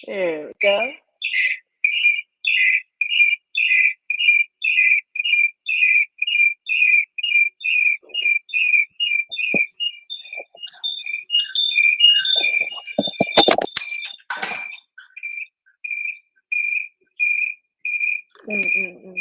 There we go. Mm-mm-mm.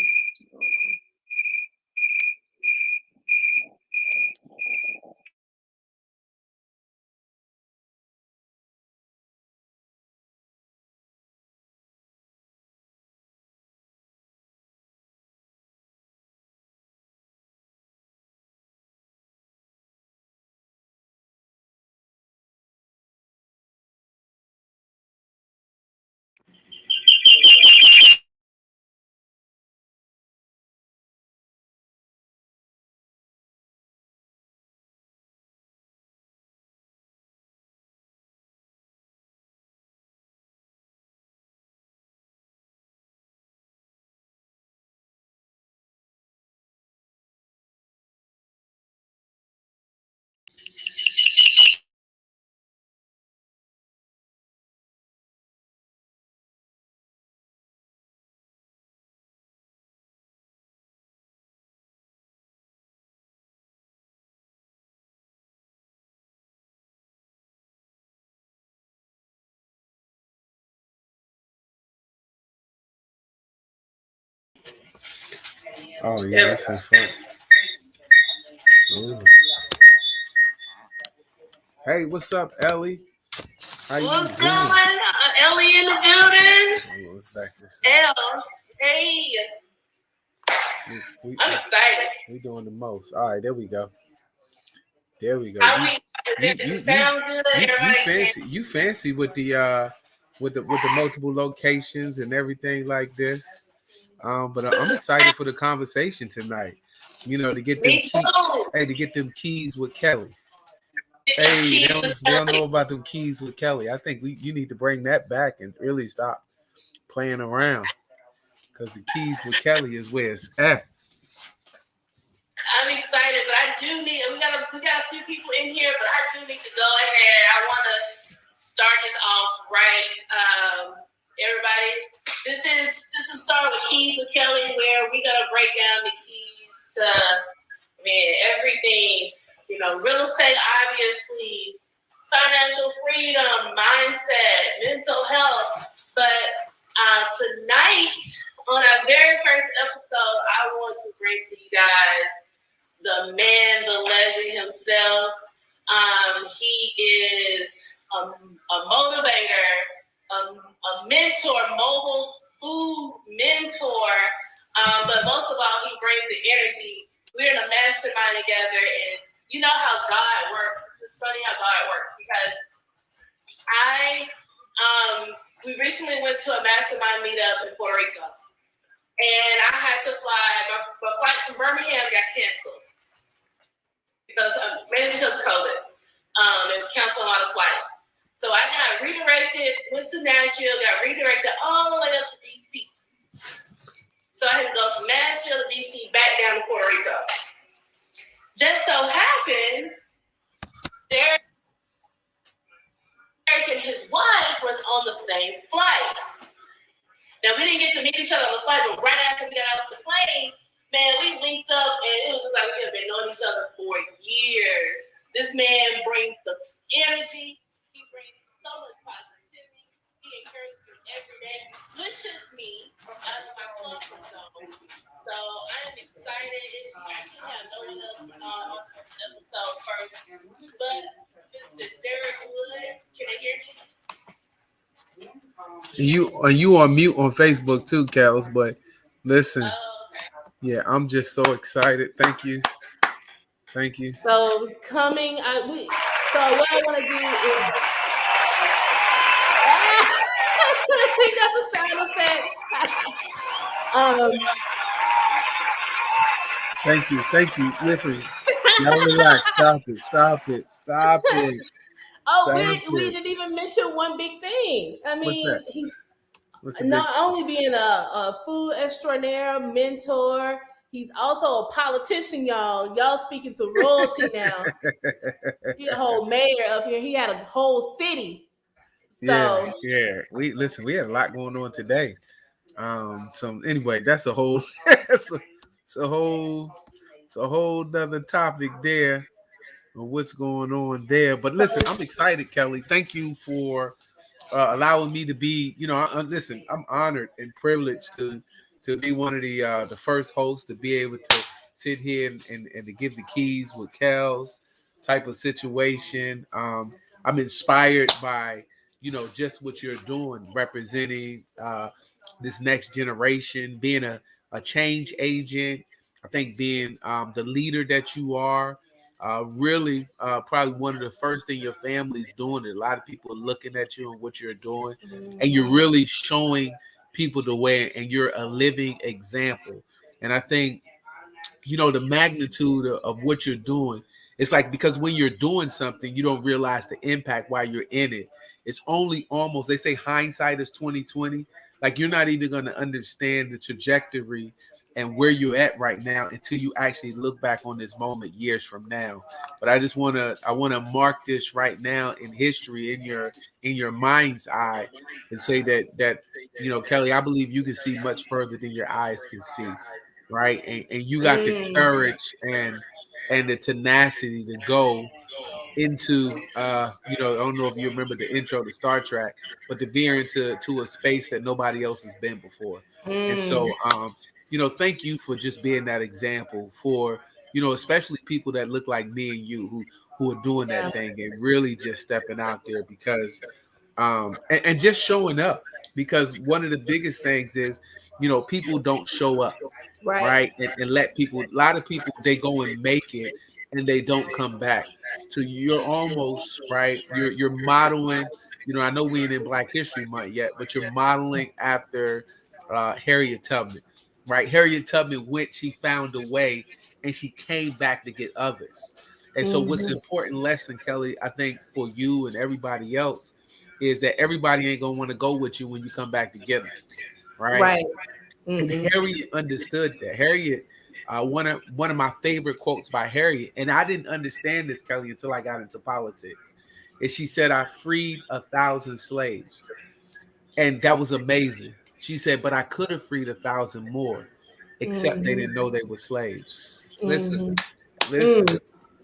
Oh yeah, that's in front. Ooh. Hey, what's up, Ellie? How you What's doing? going? Ellie in the building. Oh, let's back this Elle, hey, up. We, I'm excited. we doing the most. All right, there we go. There we go. How we? Does You it sound good? you Everybody can. fancy with the multiple locations and everything like this. But I'm excited for the conversation tonight. You know, to get them Me too. to get them keys with Kelly. These Hey, keys with they don't know about them keys with Kelly. I think you need to bring that back and really stop playing around because the keys with Kelly is where it's at. I'm excited, but I do need. We got a few people in here, but I do need to go ahead. I want to start this off right. Everybody, this is start with Keys with Kelly, where we're gonna break down the keys to everything. Real estate, obviously, financial freedom, mindset, mental health. But tonight, on our very first episode, I want to bring to you guys the man, the legend himself. He is a motivator, a mentor, mobile food mentor. But most of all, he brings the energy. We're in a mastermind together, and you know how God works. It's just funny how God works because we recently went to a mastermind meetup in Puerto Rico, and I had to fly. My flight from Birmingham got canceled mainly because of COVID. It was canceling a lot of flights. So I got redirected, went to Nashville, got redirected all the way up to DC. So I had to go from Nashville to DC back down to Puerto Rico. Just so happened, Derek and his wife was on the same flight. Now we didn't get to meet each other on the flight, but right after we got off the plane, man, we linked up, and it was just like we had been knowing each other for years. This man brings the energy. He brings so much positivity. He encourages me every day, pushes me out of my comfort zone. So I am excited. I can have no one else on this episode first, but Mr. Derek Woods, can they hear me? You on mute on Facebook too, Kels. But listen, Okay. yeah, I'm just so excited. Thank you. So what I want to do is we got the sound effects. Thank you. Listen, y'all relax. Stop it. We didn't even mention one big thing. I mean, he's not only being a food extraordinaire, mentor, he's also a politician, y'all. Y'all speaking to royalty now. He a whole mayor up here. He had a whole city. So yeah. We had a lot going on today. So anyway, that's a whole that's it's a whole it's a whole nother topic there of what's going on there. But listen, I'm excited, Kelly. Thank you for allowing me to be. Listen, I'm honored and privileged to be one of the first hosts to be able to sit here and to give the keys with Kel's type of situation. I'm inspired by just what you're doing, representing this next generation, being a change agent. I think being the leader that you are, really probably one of the first thing your family's doing it. A lot of people are looking at you and what you're doing, and you're really showing people the way, and you're a living example. And I think the magnitude of what you're doing. It's like, because when you're doing something, you don't realize the impact while you're in it. It's only almost, they say hindsight is 2020. Like, you're not even going to understand the trajectory and where you're at right now until you actually look back on this moment years from now. But I want to mark this right now in history, in your mind's eye, and say that Kelly, I believe you can see much further than your eyes can see, right? And you got the courage and the tenacity to go into I don't know if you remember the intro to Star Trek, but to veer into a space that nobody else has been before. And so thank you for just being that example for especially people that look like me and you who are doing that thing and really just stepping out there, because and just showing up, because one of the biggest things is people don't show up, right? And let people, a lot of people, they go and make it and they don't come back. So you're almost right. You're modeling. I know we ain't in Black History Month yet, but you're modeling after Harriet Tubman, right? Harriet Tubman went. She found a way, and she came back to get others. And so, what's the important lesson, Kelly, I think for you and everybody else, is that everybody ain't gonna want to go with you when you come back together, right? And Harriet understood that. Harriet, one of my favorite quotes by Harriet, and I didn't understand this, Kelly, until I got into politics. And she said, "I freed 1,000 slaves," and that was amazing. She said, "But I could have freed 1,000 more, except they didn't know they were slaves." Listen,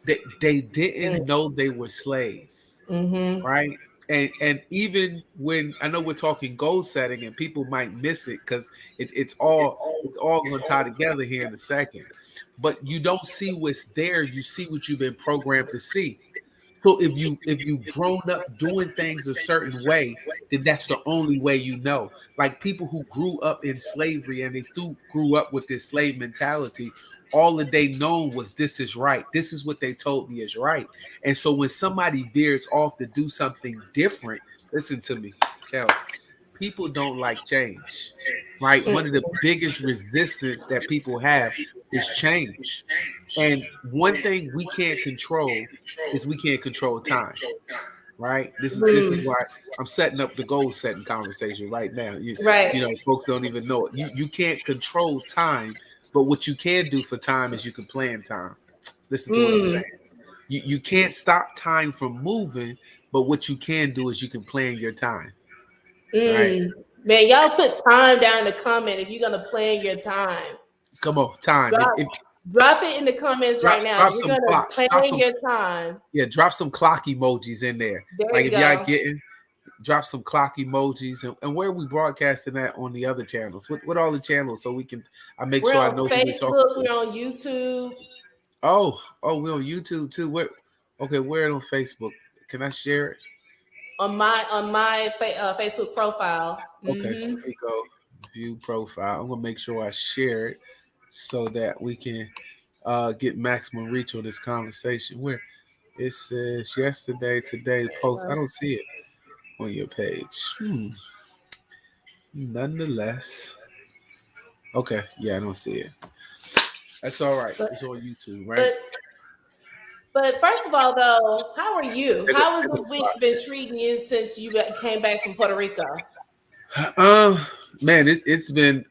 they didn't know they were slaves, right? And even when, I know we're talking goal setting and people might miss it because it's all going to tie together here in a second, but you don't see what's there, you see what you've been programmed to see. So if you've grown up doing things a certain way, then that's the only way you know. Like people who grew up in slavery and they grew up with this slave mentality, all that they known was, this is right. This is what they told me is right. And so when somebody veers off to do something different, listen to me, Kel, people don't like change, right? One of the biggest resistance that people have is change. And one thing we can't control is we can't control time, right? This is why I'm setting up the goal setting conversation right now. Folks don't even know it. You can't control time, but what you can do for time is you can plan time. Listen to what I'm saying. You can't stop time from moving, but what you can do is you can plan your time. Right? Man, y'all put time down in the comment if you're gonna plan your time. Come on, time. Drop it in the comments right now. You're gonna plan your time. Yeah, drop some clock emojis in there. Like if y'all getting, drop some clock emojis. And where are we broadcasting that on the other channels? What all the channels, so we can, I make sure I know who we're talking to. We're on YouTube. Oh, we're on YouTube too. Where it on Facebook? Can I share it? On my Facebook profile. Okay, so we go view profile. I'm gonna make sure I share it so that we can get maximum reach on this conversation. Where it says yesterday, today post. I don't see it on your page. Nonetheless, okay, yeah, I don't see it. That's all right. It's on YouTube, right? But first of all, though, how are you? How has this week been treating you since you came back from Puerto Rico? Man, it's been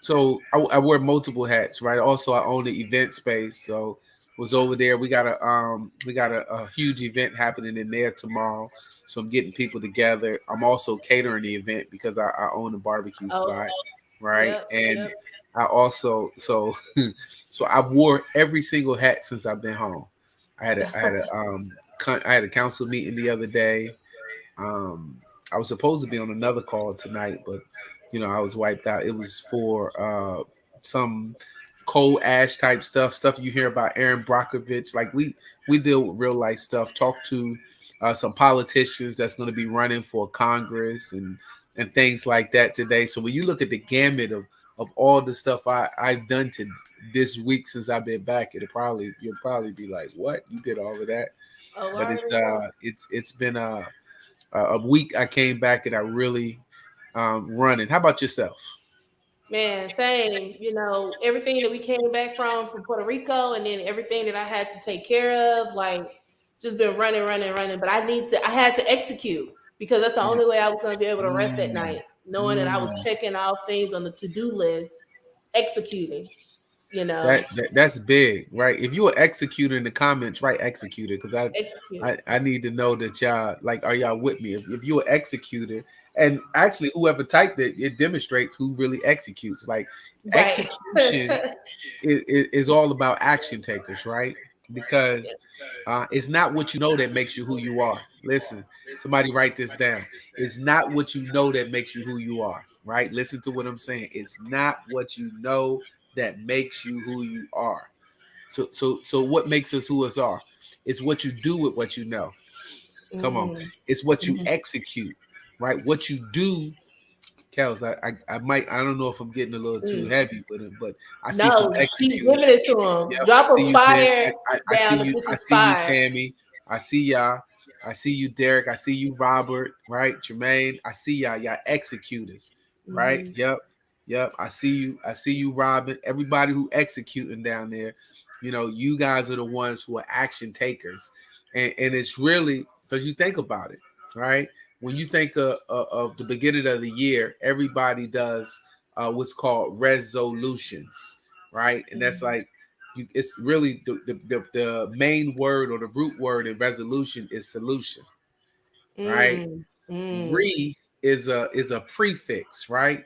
So I wear multiple hats, right? Also, I own the event space, so was over there. We got a huge event happening in there tomorrow. So I'm getting people together. I'm also catering the event because I own a barbecue Oh, spot, right? yep, And yep. I also so I've wore every single hat since I've been home. I had a council meeting the other day. Um, I was supposed to be on another call tonight, but I was wiped out. It was for some coal ash type stuff you hear about Aaron Brockovich. Like we deal with real life stuff. Talk to some politicians that's going to be running for Congress and things like that today. So when you look at the gamut of all the stuff I've done to this week since I've been back, you'll probably be like, what? You did all of that? Oh, I But already know. it's been a week I came back and I really running. How about yourself? Man, same. Everything that we came back from Puerto Rico, and then everything that I had to take care of, like just been running, running, running. But I had to execute because that's the Yeah. only way I was going to be able to rest at Mm, night, knowing that I was mm. checking off things on the to-do list, executing. You know, That's big, right? If you are executor in the comments, write executor because execute. I need to know that y'all like are y'all with me? If you're an executor, and actually whoever typed it, it demonstrates who really executes. Like Right. execution is all about action takers, right? Because it's not what you know that makes you who you are. Listen, somebody write this down. It's not what you know that makes you who you are, right? Listen to what I'm saying. It's not what you know that makes you who you are. So what makes us who us are? It's what you do with what you know. Come on. Hmm. It's what you Hmm. execute, right? What you do, Kels, I don't know if I'm getting a little too Mm. heavy with it, but I see some No, keep executors. giving it to them. Yep, I Drop see a you, Vince. fire I see down if you. this I is see you, fire. Tammy. I see y'all. I see you, Derek. I see you, Robert. Right, Jermaine. I see y'all. Y'all executors. Right. Hmm. Yep. Yep. I see you. I see you, Robin. Everybody who executing down there. You guys are the ones who are action takers, and it's really because you think about it, right? When you think of the beginning of the year, everybody does what's called resolutions, right? And that's Hmm. like it's really the main word or the root word in resolution is solution, right? Mm. Mm. Re is a prefix, right?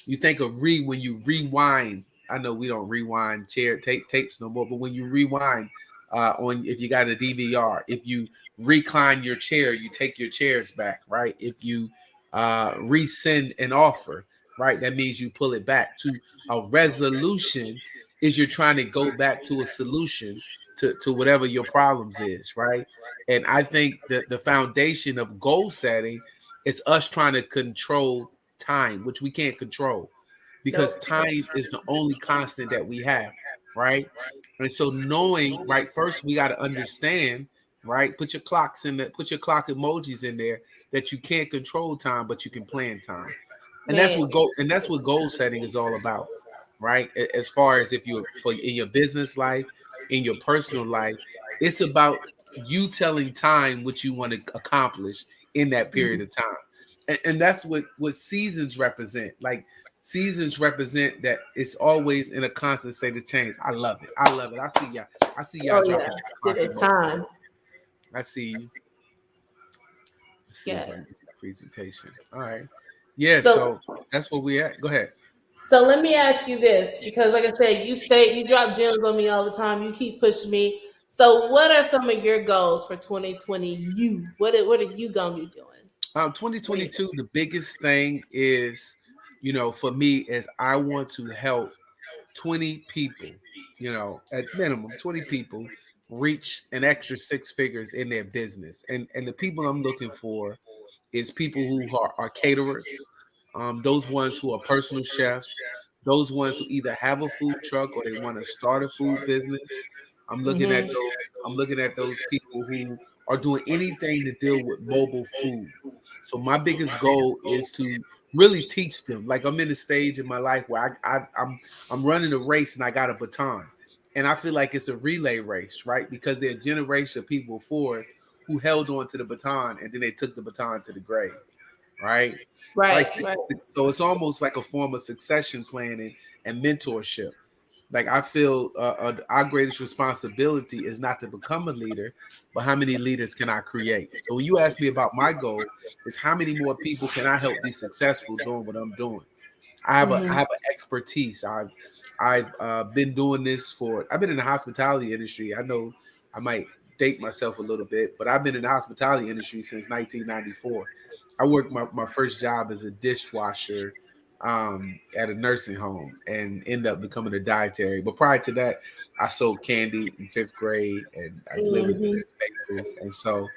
You think of when you rewind. I know we don't rewind tapes no more, but when you rewind on if you got a DVR, if you recline your chair, you take your chairs back, right? If you resend an offer, right, that means you pull it back to a resolution. Is you're trying to go back to a solution to whatever your problems is, right? And I think that the foundation of goal setting is us trying to control time, which we can't control because Nope. time is the only constant that we have, right? And so knowing, right, first we got to understand, right? Put your clock emojis in there that you can't control time, but you can plan time. And Man. that's what goal setting is all about, right? As far as if you're for in your business life, in your personal life, it's about you telling time what you want to accomplish in that period Mhm. of time. And that's what seasons represent. Like seasons represent that it's always in a constant state of change. I love it. I love it. I see y'all Oh yeah. dropping that Give clock it emoji. time. I see you. Let's see if I Yes. can get the presentation. All right. Yeah, So so that's where we at. Go ahead. so let me ask you this, because like I said, you drop gems on me all the time. You keep pushing me. So what are some of your goals for 2020? What are you gonna be doing? What are you 2022, the biggest thing is, for me is I want to help 20 people, at minimum 20 people reach an extra six figures in their business. And the people I'm looking for is people who are caterers, those ones who are personal chefs, those ones who either have a food truck or they want to start a food business. I'm looking at Mm-hmm. those. I'm looking at those people who are doing anything to deal with mobile food. So my biggest goal is to really teach them. Like I'm in a stage in my life where I'm running a race and I got a baton, and I feel like it's a relay race, right? Because there are generation of people before us who held on to the baton and then they took the baton to the grave, right? Right. Right, So right. so it's almost like a form of succession planning and mentorship. Like I feel our greatest responsibility is not to become a leader, but how many leaders can I create? So when you ask me about my goal, is how many more people can I help be successful doing what I'm doing? I Mhm. have an expertise. I've been doing this for. I've been in the hospitality industry. I know I might date myself a little bit, but I've been in the hospitality industry since 1994. I worked my first job as a dishwasher at a nursing home and ended up becoming a dietary. But prior to that, I sold candy in fifth grade and I delivered Mhm. newspapers. And so,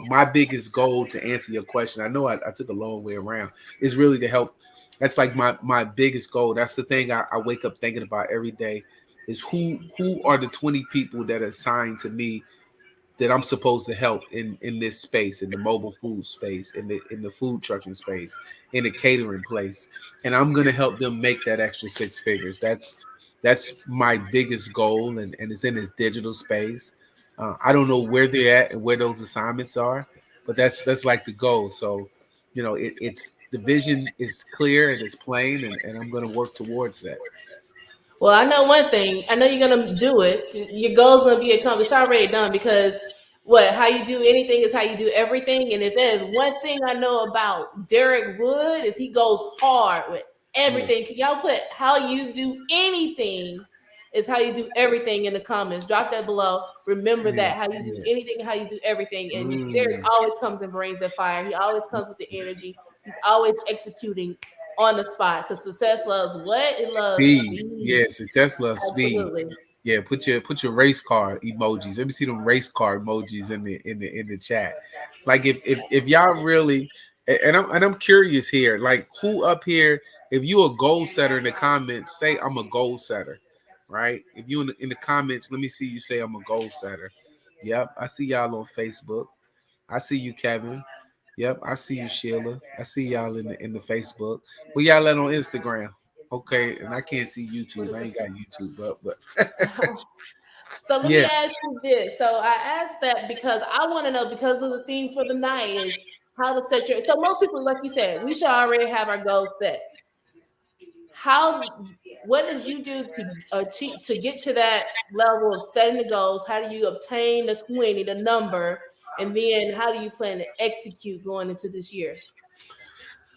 my biggest goal to answer your question, I know I took a long way around, is really to help. That's like my biggest goal. That's the thing I wake up thinking about every day is who are the 20 people that are assigned to me that I'm supposed to help in this space, in the mobile food space, in the food trucking space, in the catering place, and I'm gonna help them make that extra six figures. That's my biggest goal, and it's in this digital space. I don't know where they're at and where those assignments are, but that's like the goal. So, it's the vision is clear and it's plain, and I'm gonna work towards that. Well, I know one thing. I know you're gonna do it. Your goal's gonna be accomplished. Already done because how you do anything is how you do everything. And if there's one thing I know about Derek Wood is he goes hard with Yeah, everything. Can y'all put how you do anything is how you do everything in the comments. Drop that below. Remember yeah, that how you do yeah. anything, how you do everything. And Derek Mm. always comes and brings that fire. He always comes with the energy. He's always executing on the spot because success loves what? It loves Speed, speed. yeah, success loves speed. Absolutely. Yeah, put your race car emojis. Let me see them race car emojis in the chat. Like if y'all really, and I'm curious here, like who up here, if you a goal setter in the comments, say I'm a goal setter, right? If you in the comments, let me see you say I'm a goal setter. Yep, I see y'all on Facebook. I see you, Kevin. Yep, I see you, Sheila. I see y'all in the Facebook. We y'all let on Instagram. Okay, and I can't see YouTube. I ain't got YouTube, but So let me yeah. ask you this. So I asked that because I want to know because of the theme for the night is how to set your. So most people, like you said, we should already have our goals set. How? What did you do to achieve to get to that level of setting the goals? How do you obtain the 20, the number, and then how do you plan to execute going into this year?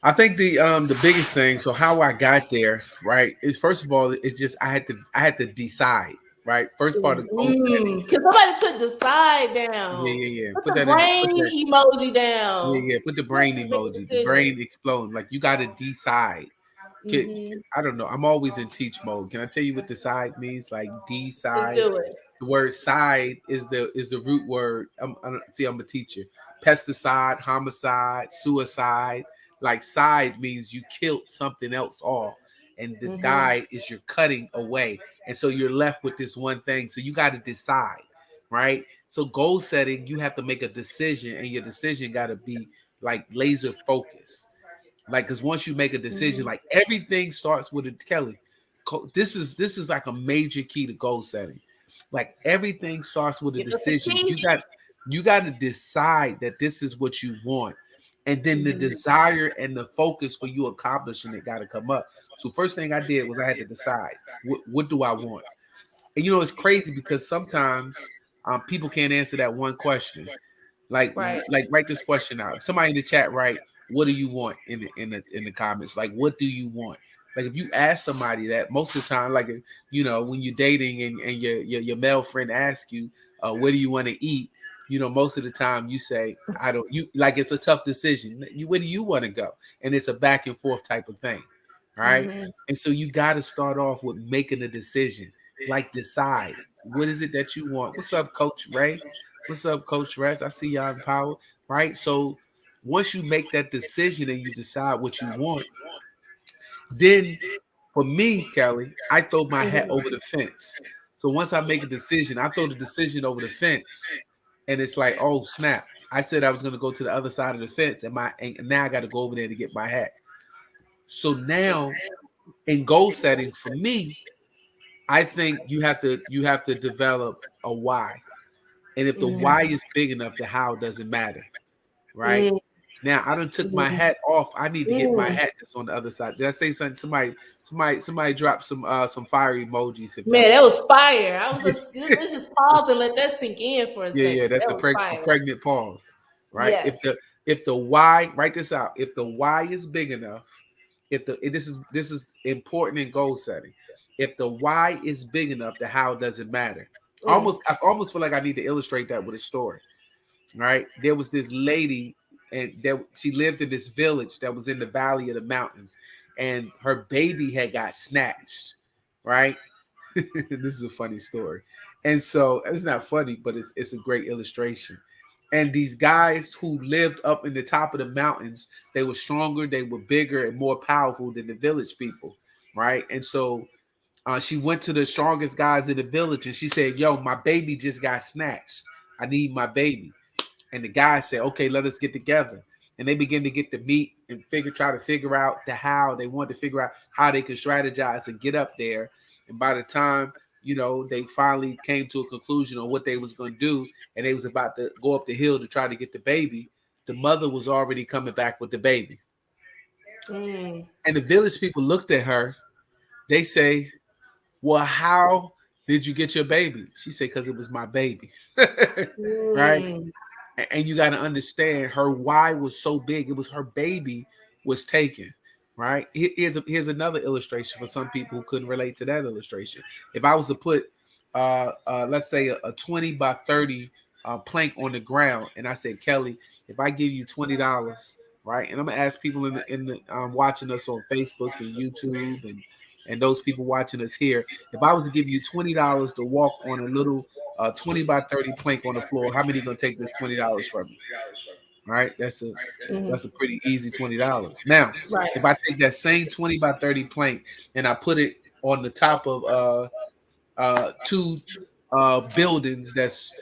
I think the biggest thing, so how I got there, right, is first of all, it's just I had to decide, right? First part of goal setting. Can somebody put the side Yeah, down? yeah, yeah. Put Put the that in put brain that emoji down. yeah, yeah. Put the You brain have to make a emoji, the decision. brain exploding. Like you gotta decide. Mm-hmm. I don't know. I'm always in teach mode. Can I tell you what decide means? Like Let's decide. do it. The word side is the root word. I'm a teacher. Pesticide, homicide, suicide. Like side means you killed something else off, and the Mm-hmm. die is you're cutting away, and so you're left with this one thing. So you got to decide, right? So goal setting, you have to make a decision, and your decision got to be like laser focused. Like, because once you make a decision, Mm-hmm. like everything starts with a Kelly. This is like a major key to goal setting. Like everything starts with a Give us the decision. key. You got to decide that this is what you want, and then the Mm-hmm. desire and the focus for you accomplishing it got to come up. So first thing I did was I had to decide what do I want. And it's crazy because sometimes people can't answer that one question. Like, Right. write this question out. If somebody in the chat write, "What do you want?" in the comments. Like, what do you want? Like, if you ask somebody that, most of the time, like, when you're dating and your male friend asks you, "What do you want to eat?" Most of the time you say, "I don't." You like it's a tough decision. Where do you want to go? And it's a back and forth type of thing, right? Mm-hmm. And so you got to start off with making a decision. Like, decide what is it that you want. What's up, Coach Ray? What's up, Coach Rez? I see y'all in power, right? So once you make that decision and you decide what you want, then for me, Kelly, I throw my hat Mm-hmm. over the fence. So once I make a decision, I throw the decision over the fence, and it's like, oh snap! I said I was going to go to the other side of the fence, and now I got to go over there to get my hat. So now in goal setting, for me, I think you have to develop a why, and if the Mm-hmm. why is big enough, the how doesn't matter, right? Now I done took my hat off. I need to get my Mm. hat that's on the other side. Did I say something? Somebody drop some fire emojis. If Man, that was fire. I was yeah, like, let's just pause and let that sink in for a second. yeah, that's That a was fire. pregnant pause, right? Yeah. If the Y, write this out. If the Y is big enough, this is important in goal setting. If the why is big enough, the how doesn't matter. I almost feel like I need to illustrate that with a story. Right? There was this lady, and she lived in this village that was in the valley of the mountains, and her baby had got snatched. Right? This is a funny story, and so it's not funny, but it's a great illustration. And these guys who lived up in the top of the mountains, they were stronger, they were bigger and more powerful than the village people, right? And so she went to the strongest guys in the village and she said, "Yo, my baby just got snatched. I need my baby." And the guy said, "Okay, let us get together." And they began to get the meat and try to figure out the how. They wanted to figure out how they could strategize and get up there. And by the time, they finally came to a conclusion on what they was going to do, and they was about to go up the hill to try to get the baby, the mother was already coming back with the baby. And the village people looked at her. They say, "Well, how did you get your baby?" She said, "Because it was my baby." Right? And you got to understand, her why was so big. It was her baby was taken. Right? Here's another illustration for some people who couldn't relate to that illustration. If I was to put, let's say a 20 by 30 plank on the ground, and I said, "Kelly, if I give you $20, right?" And I'm gonna ask people in the watching us on Facebook and YouTube and those people watching us here, if I was to give you $20 to walk on a little 20 by 30 plank on the floor, how many gonna take this $20 from me? Right? That's a pretty easy $20. Now, if I take that same 20 by 30 plank and I put it on the top of two buildings that's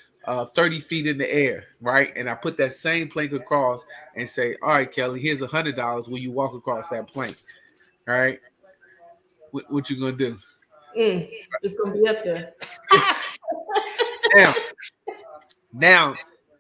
30 feet in the air, right? And I put that same plank across and say, "All right, Kelly, here's $100. Will you walk across that plank?" All right. What you gonna do? It's gonna be up there. Now,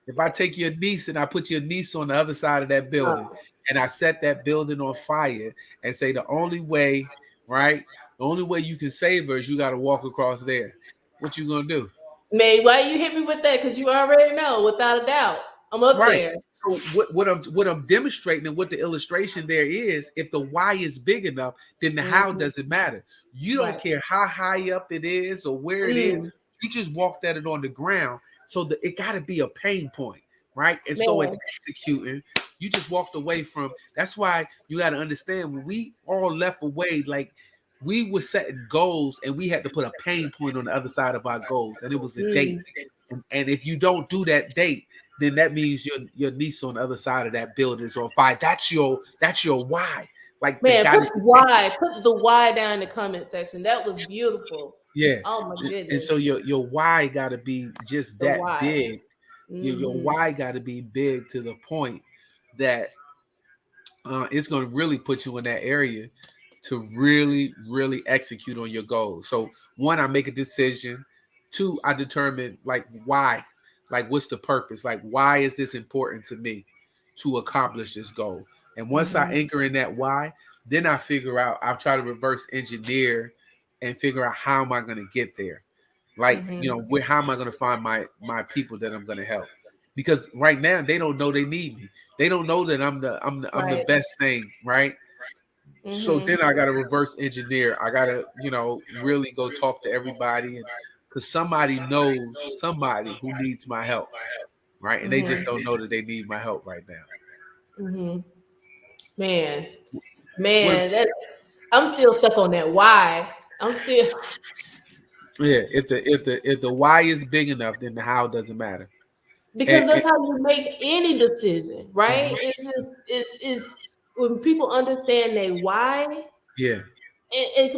if I take your niece and I put your niece on the other side of that building and I set that building on fire and say the only way, right? The only way you can save her is you got to walk across there. What you gonna do? Man, why you hit me with that? Because you already know, without a doubt, I'm up there. So what I'm demonstrating and what the illustration there is, if the why is big enough, then the how doesn't matter. You don't care how high up it is or where it is. You just walked at it on the ground. So it got to be a pain point, right? And so in executing, you just walked away from. That's why you got to understand, when we all left away, like we were setting goals and we had to put a pain point on the other side of our goals, and it was a date. And if you don't do that date, then that means your niece on the other side of that building is on fire. That's your why. Like, man, put the why down in the comment section. That was beautiful. Yeah. Oh my goodness. And so your why got to be just that big. Your why got to be big to the point that it's going to really put you in that area to really, really execute on your goals. So 1, I make a decision. 2, I determine like why, like what's the purpose? Like, why is this important to me to accomplish this goal? And once I anchor in that why, then I figure out, I'll try to reverse engineer and figure out how am I going to get there? Like, how am I going to find my people that I'm going to help? Because right now they don't know they need me. They don't know that I'm the best thing, right? So then I got to reverse engineer. I got to, really go talk to everybody, because somebody knows somebody who needs my help, right? And they just don't know that they need my help right now. Man, I'm still stuck on that why. If the why is big enough, then the how doesn't matter. Because that's how you make any decision, right? It's when people understand their why. Yeah.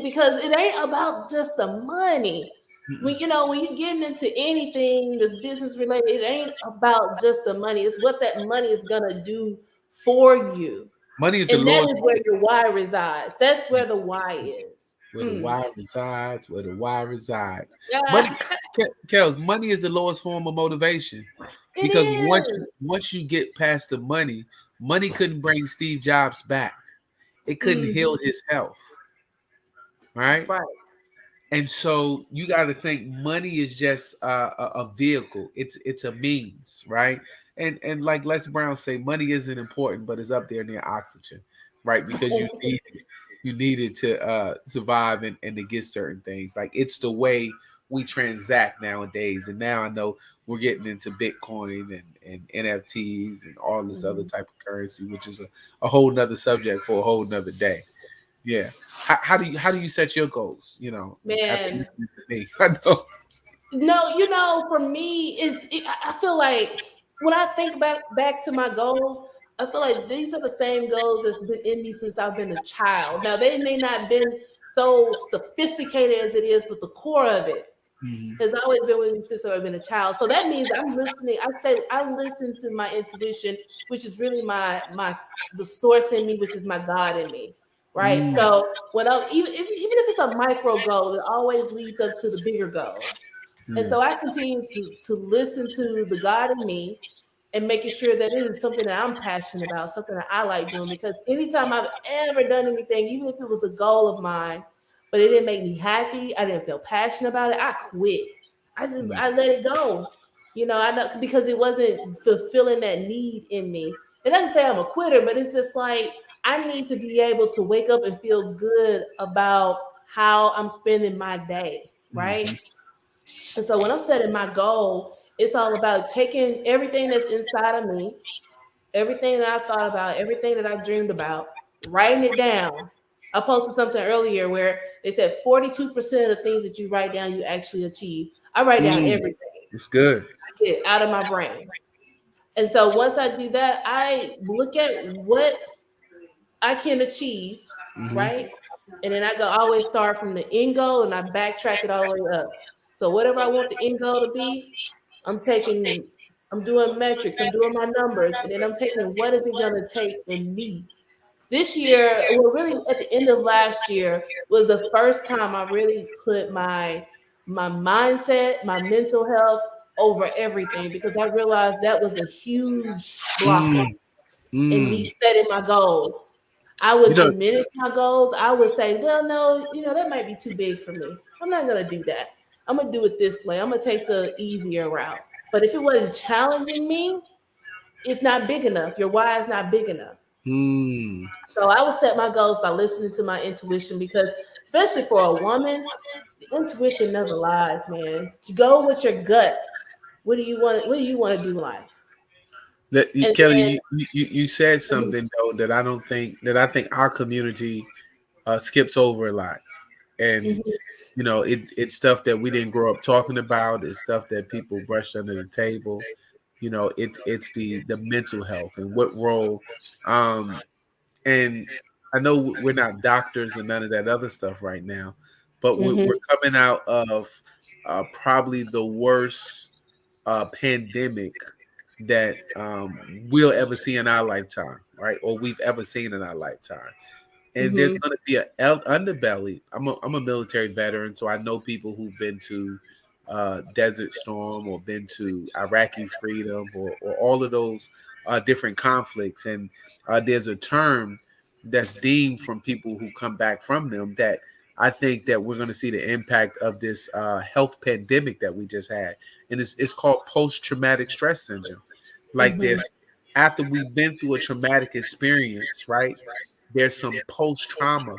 Because it ain't about just the money. When you're getting into anything that's business related, it ain't about just the money. It's what that money is gonna do for you. Money is and that is where your why resides. That's where the why is. Where the why resides. Where the why resides. Money, Kels, money is the lowest form of motivation, because once you get past the money, Money couldn't bring Steve Jobs back. It couldn't heal his health, right? Right. And so you got to think money is just a vehicle. It's a means, right? And like Les Brown say, money isn't important, but it's up there near oxygen, right? Because you need it to survive and to get certain things. Like it's the way we transact nowadays. And now I know we're getting into Bitcoin and NFTs and all this other type of currency, which is a whole nother subject for a whole nother day. Yeah. How do you set your goals? You know, Man. I know. No, for me, I feel like when I think back to my goals, I feel like these are the same goals that's been in me since I've been a child. Now they may not have been so sophisticated as it is, but the core of it has always been with me since I've been a child. So that means I'm listening. I listen to my intuition, which is really the source in me, which is my God in me. Right. So even if it's a micro goal, it always leads up to the bigger goal. And so I continue to listen to the God in me and making sure that it is something that I'm passionate about, something that I like doing. Because anytime I've ever done anything, even if it was a goal of mine, but it didn't make me happy, I didn't feel passionate about it, I quit. I let it go. I know because it wasn't fulfilling that need in me. It doesn't say I'm a quitter, but it's just like I need to be able to wake up and feel good about how I'm spending my day, right? And so when I'm setting my goal, it's all about taking everything that's inside of me, everything that I thought about, everything that I dreamed about, writing it down. I posted something earlier where they said 42% of the things that you write down, you actually achieve. I write down everything. It's good. I get it out of my brain. And so once I do that, I look at what I can achieve, right? And then I always start from the end goal and I backtrack it all the way up. So whatever I want the end goal to be, I'm doing metrics, I'm doing my numbers, and then I'm taking what is it going to take for me. This year, really at the end of last year, was the first time I really put my mindset, my mental health over everything because I realized that was a huge blocker in me setting my goals. I would diminish my goals. I would say, well, no, that might be too big for me. I'm not going to do that. I'm going to do it this way. I'm going to take the easier route. But if it wasn't challenging me, it's not big enough. Your why is not big enough. So I would set my goals by listening to my intuition because especially for a woman, the intuition never lies, man. Go with your gut. What do you want to do in life? Kelly, you said something though that I think our community skips over a lot. And it's stuff that we didn't grow up talking about. It's stuff that people brushed under the table. It's the mental health and what role. And I know we're not doctors and none of that other stuff right now, but we're coming out of probably the worst pandemic that we'll ever see in our lifetime, right? Or we've ever seen in our lifetime. And there's going to be an underbelly. I'm a military veteran, so I know people who've been to Desert Storm or been to Iraqi freedom or all of those different conflicts. And there's a term that's deemed from people who come back from them that I think that we're going to see the impact of this health pandemic that we just had. And it's called post-traumatic stress syndrome. Like there's, after we've been through a traumatic experience, right? There's some post-trauma,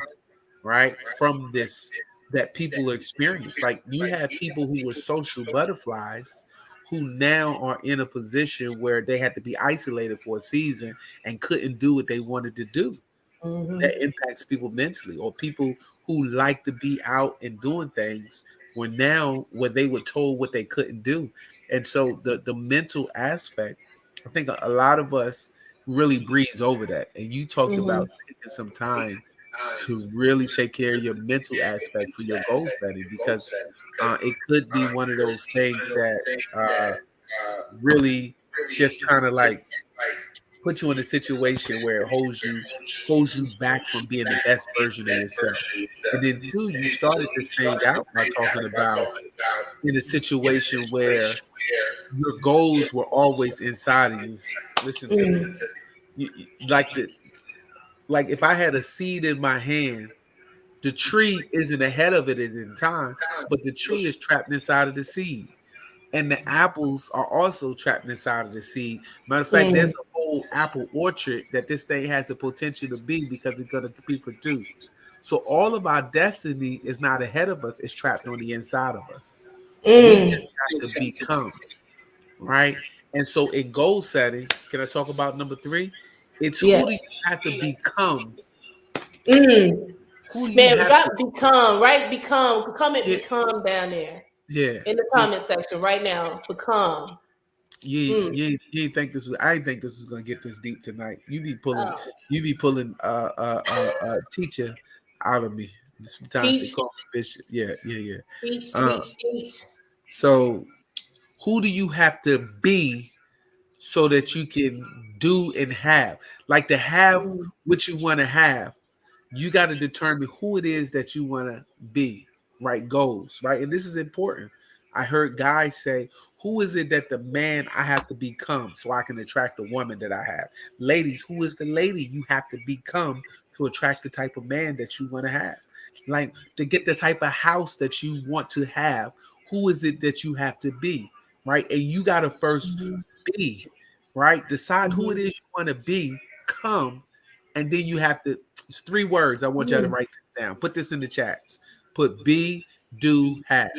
right? From this that people experience. Like you have people who were social butterflies who now are in a position where they had to be isolated for a season and couldn't do what they wanted to do. That impacts people mentally, or people who like to be out and doing things where they were told what they couldn't do. And so the mental aspect, I think a lot of us really breeze over that. And you talked about taking some time to really take care of your mental aspect for your goal setting, because it could be one of those things that really just kind of like put you in a situation where it holds you back from being the best version of yourself. And then two, you started this thing out by talking about in a situation where your goals were always inside of you. Listen to me. like if I had a seed in my hand, the tree isn't ahead of it in time, but the tree is trapped inside of the seed. And the apples are also trapped inside of the seed. Matter of fact, there's a whole apple orchard that this thing has the potential to be because it's going to be produced. So all of our destiny is not ahead of us; it's trapped on the inside of us. We just have to become, right? And so in goal setting, can I talk about number 3? It's Yeah. who do you have to become? Mm. Who do you Man, have drop to? become, right? Become. Comment Yeah. become down there Yeah. in the See, comment section right now. Become. you ain't think this was. I didn't think this was gonna get this deep tonight. You be pulling teacher out of me. Sometimes they Teach, call me bishop. Yeah. teach, Uh, teach, teach. so who do you have to be so that you can do and have? Like to have what you want to have, you got to determine who it is that you want to be, right? Goals, right? And this is important. I heard guys say, who is it that the man I have to become so I can attract the woman that I have? Ladies, who is the lady you have to become to attract the type of man that you want to have? Like to get the type of house that you want to have, who is it that you have to be, right? And you got to first be, right? Decide who it is you want to be, come, and then you have to. It's 3 words. I want y'all to write this down. Put this in the chats. Put be, do, have.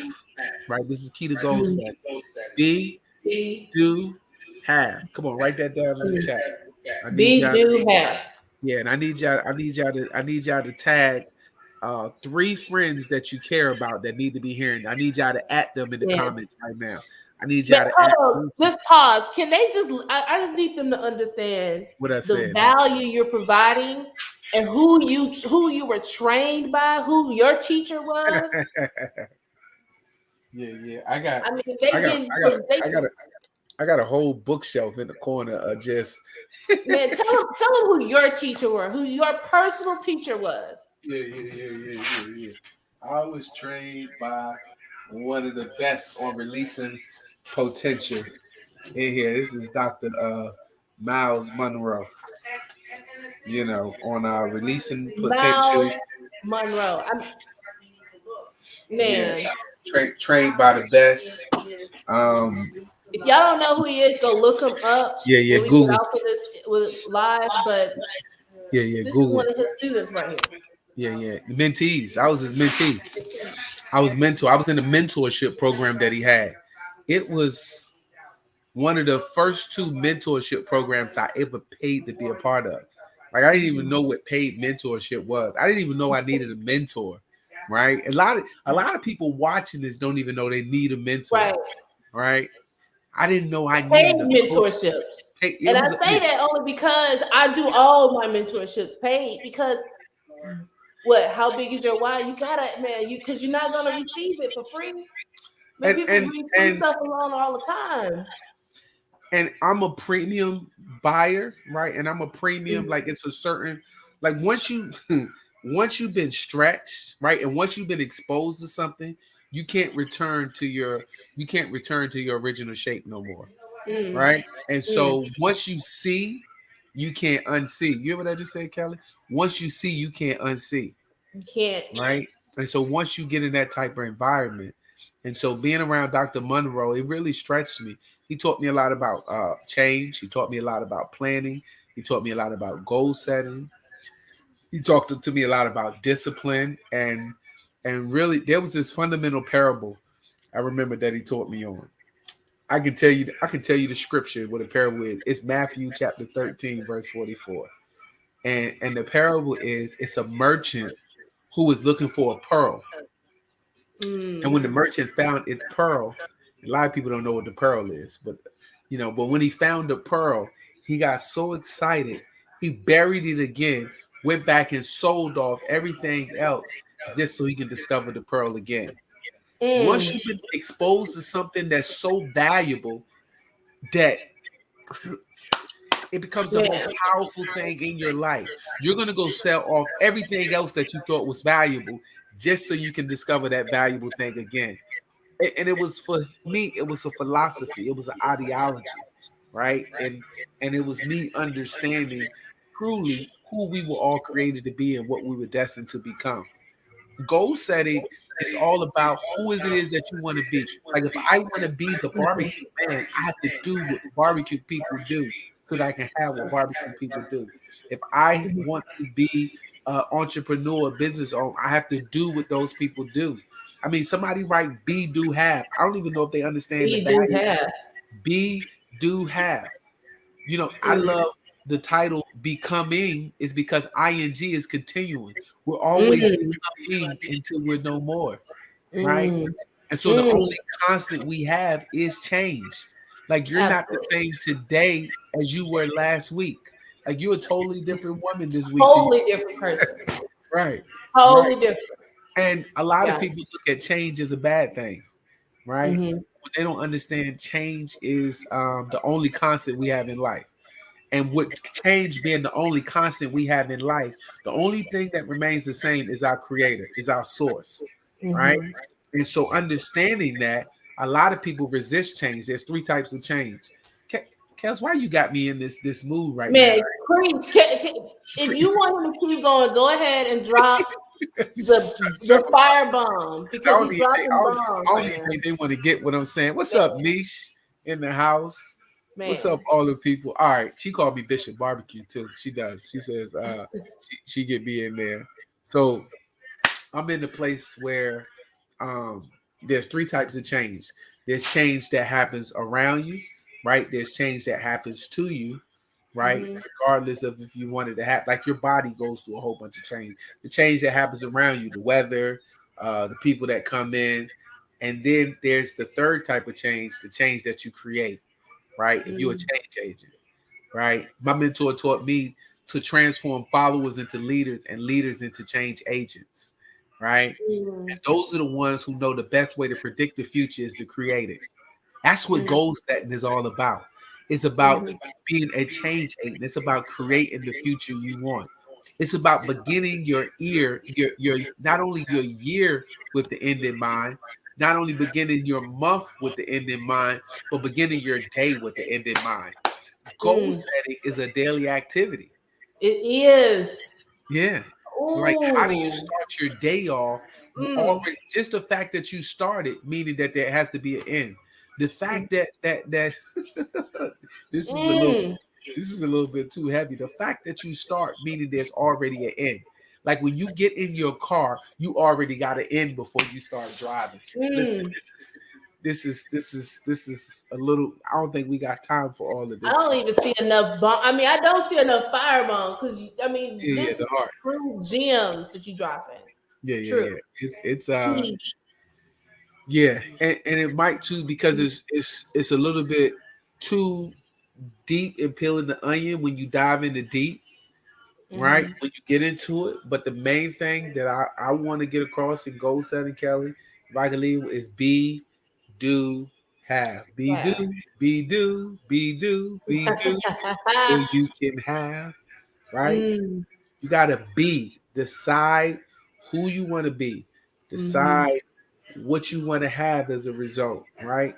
Right. This is key to goal setting. Be, do, have. Come on, write that down in the chat. I need Be, y'all. do, have. Yeah, and I need y'all to tag 3 friends that you care about that need to be hearing. I need y'all to at them in the comments right now. I need y'all to hold at on, them. just pause. Can they just? I just need them to understand What I the said. value you're providing and who you were trained by, who your teacher was. Yeah. I got. I mean, I got a whole bookshelf in the corner of just. Man, tell them who your teacher were, who your personal teacher was. Yeah. I was trained by one of the best on releasing potential in here. This is Dr. Miles Monroe. You know, on releasing potential. Miles Monroe. Man. Yeah. Trained by the best. If y'all don't know who he is, go look him up. Yeah. We Google. get off of this with live, but Yeah. This Google. is one of his students right here. Yeah. The mentees. I was his mentee. I was in the mentorship program that he had. It was one of the first 2 mentorship programs I ever paid to be a part of. Like I didn't even know what paid mentorship was. I didn't even know I needed a mentor. Right? A lot of people watching this don't even know they need a mentor. Right? I didn't know I needed a mentorship. And I say that only because I do all my mentorships paid because how big is your why? You gotta, man, because you're not gonna receive it for free. Man, people read free stuff alone all the time. And I'm a premium buyer, right? And I'm a premium, like it's a certain, like once you've been stretched, right? And once you've been exposed to something, you can't return to your original shape no more. Right? And so once you see, you can't unsee. You hear what I just said, Kelly? Once you see, you can't unsee. You can't. Right? And so once you get in that type of environment, and so being around Dr. Monroe, it really stretched me. He taught me a lot about change. He taught me a lot about planning. He taught me a lot about goal setting. He talked to me a lot about discipline. And really, there was this fundamental parable I remember that he taught me on. I can tell you the scripture what a parable is. It's Matthew chapter 13, verse 44. And the parable is, it's a merchant who was looking for a pearl. And when the merchant found its pearl, a lot of people don't know what the pearl is, but when he found the pearl, he got so excited, he buried it again, went back and sold off everything else just so he can discover the pearl again. Once you've been exposed to something that's so valuable that it becomes the most powerful thing in your life, you're going to go sell off everything else that you thought was valuable just so you can discover that valuable thing again. And it was, for me, it was a philosophy. It was an ideology. right? And it was me understanding truly who we were all created to be and what we were destined to become. Goal setting is all about who is it is that you want to be. Like if I want to be the barbecue man, I have to do what barbecue people do so that I can have what barbecue people do. If I want to be an entrepreneur, business owner, I have to do what those people do. I mean, somebody write be, do, have. I don't even know if they understand the We do value. have. Be, do, have. You know, I love the title becoming is because ing is continuing. We're always becoming until we're no more, right? And so the only constant we have is change. Like you're not the same today as you were last week. Like you're a totally different woman this week. Totally different person. Right. Totally Right. different. And a lot of people look at change as a bad thing, right? Mhm. When they don't understand change is the only constant we have in life. And with change being the only constant we have in life, the only thing that remains the same is our creator, is our source, right? And so understanding that, a lot of people resist change. There's three types of change. Kels, why you got me in this mood right Man, now? preach. If you want him to keep going, go ahead and drop the firebomb because he's dropping bombs. I don't even think they want to get what I'm saying. What's up, Niche in the house? Man. What's up, all the people? All right, she called me Bishop Barbecue too. She does. She says she get me in there. So I'm in the place where there's three types of change. There's change that happens around you, right? There's change that happens to you, right? Regardless of if you wanted to have, like your body goes through a whole bunch of change. The change that happens around you, the weather, the people that come in, and then there's the third type of change, the change that you create, right? If you're a change agent, right? My mentor taught me to transform followers into leaders and leaders into change agents, right? And those are the ones who know the best way to predict the future is to create it. That's what goal setting is all about. It's about being a change agent. It's about creating the future you want. It's about beginning your not only your year with the end in mind, not only beginning your month with the end in mind, but beginning your day with the end in mind. Goal setting is a daily activity. It is. Yeah. Like, how do you start your day off? Already, just the fact that you started, meaning that there has to be an end. The fact that this is a little bit too heavy. The fact that you start, meaning there's already an end. Like when you get in your car, you already got an end before you start driving. Listen, this is a little. I don't think we got time for all of this. I don't even see enough bomb. I mean, I don't see enough fire bombs because this is true gems that you dropping. Yeah. It's yeah, and it might too because it's a little bit too deep in peeling the onion when you dive into deep, right? When you get into it. But the main thing that I want to get across in goal setting, Kelly, if I can leave, is be, do, have. Be do, be do, be do, be do, so you can have, right? You gotta decide who you want to be, decide what you want to have as a result, right?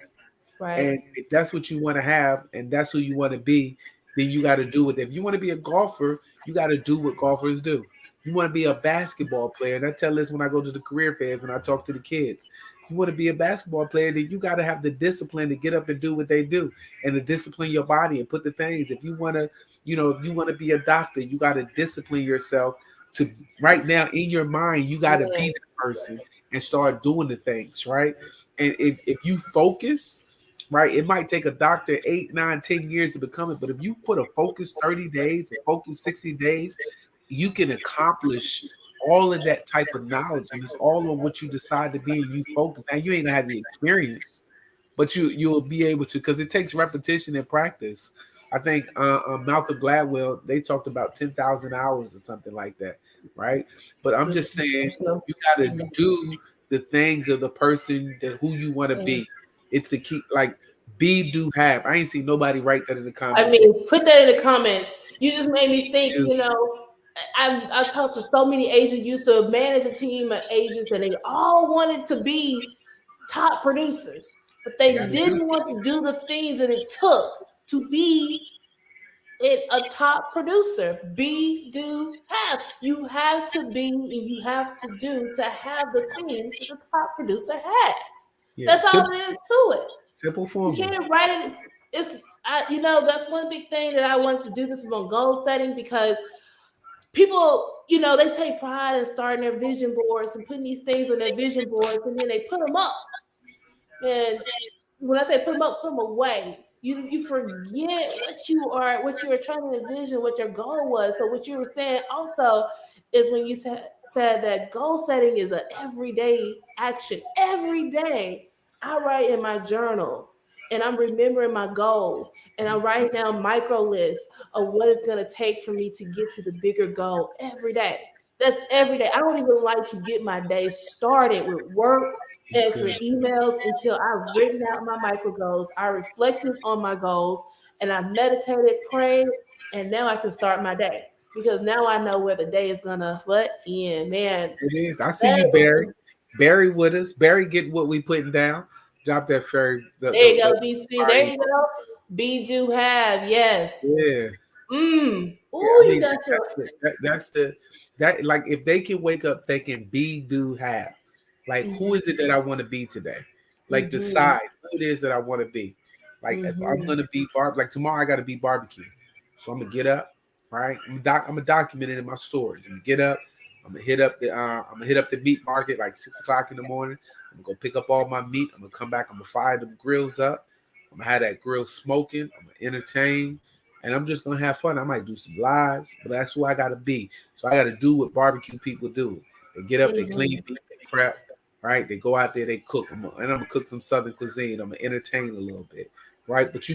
And if that's what you want to have and that's who you want to be, then you got to do it. If you want to be a golfer, you got to do what golfers do. You want to be a basketball player, and I tell this when I go to the career fairs and I talk to the kids. You want to be a basketball player, then you got to have the discipline to get up and do what they do, and to discipline your body and put the things. If you want to, if you want to be a doctor, you got to discipline yourself to right now in your mind. You got to be the person and start doing the things, right? And if you focus, right, it might take a doctor 8, 9, 10 years to become it. But if you put a focus 30 days, a focus 60 days, you can accomplish all of that type of knowledge. And it's all on what you decide to be and you focus. Now, you ain't gonna have the experience, but you'll be able to, because it takes repetition and practice. I think Malcolm Gladwell, they talked about 10,000 hours or something like that, right? But I'm just saying, you got to do the things of the person who you want to be. It's the key, like be, do, have. I ain't seen nobody write that in the comments. I mean, put that in the comments. You just made me think, I talked to so many agents, used to manage a team of agents, and they all wanted to be top producers, but they didn't want to do the things that it took to be a top producer. Be, do, have. You have to be and you have to do to have the things that the top producer has. Yeah, That's all there is to it. simple You formula. can't write it. That's one big thing that I wanted to do this on goal setting, because people, they take pride in starting their vision boards and putting these things on their vision boards, and then they put them up. And when I say put them up, put them away. You forget what you were trying to envision, what your goal was. So what you were saying also is when you said that goal setting is an everyday action. Every day I write in my journal and I'm remembering my goals, and I'm writing down micro lists of what it's going to take for me to get to the bigger goal every day. That's every day. I don't even like to get my day started with work, answering emails, until I've written out my micro goals. I reflected on my goals, and I meditated, prayed, and now I can start my day, because now I know where the day is gonna end. Man, It is. I see you, Barry. Barry with us. Barry getting what we putting down. Drop that fairy. There you go, BC. There you go. Be, do, have. Yes. Yeah. Oh, you got your. That like, if they can wake up thinking be, do, have. Like, who is it that I want to be today? Like, decide who it is that I want to be. Like, if I'm gonna be like tomorrow, I got to be barbecue. So I'm gonna get up, right? I'm gonna document it in my stories. I'm gonna get up. I'm gonna hit up the meat market like 6:00 in the morning. I'm gonna go pick up all my meat. I'm gonna come back. I'm gonna fire them grills up. I'm gonna have that grill smoking. I'm gonna entertain, and I'm just gonna have fun. I might do some lives, but that's who I gotta be. So I gotta do what barbecue people do. They get up, they clean meat, they prep, right? They go out there, they cook. And I'm gonna cook some Southern cuisine. I'm gonna entertain a little bit, right? But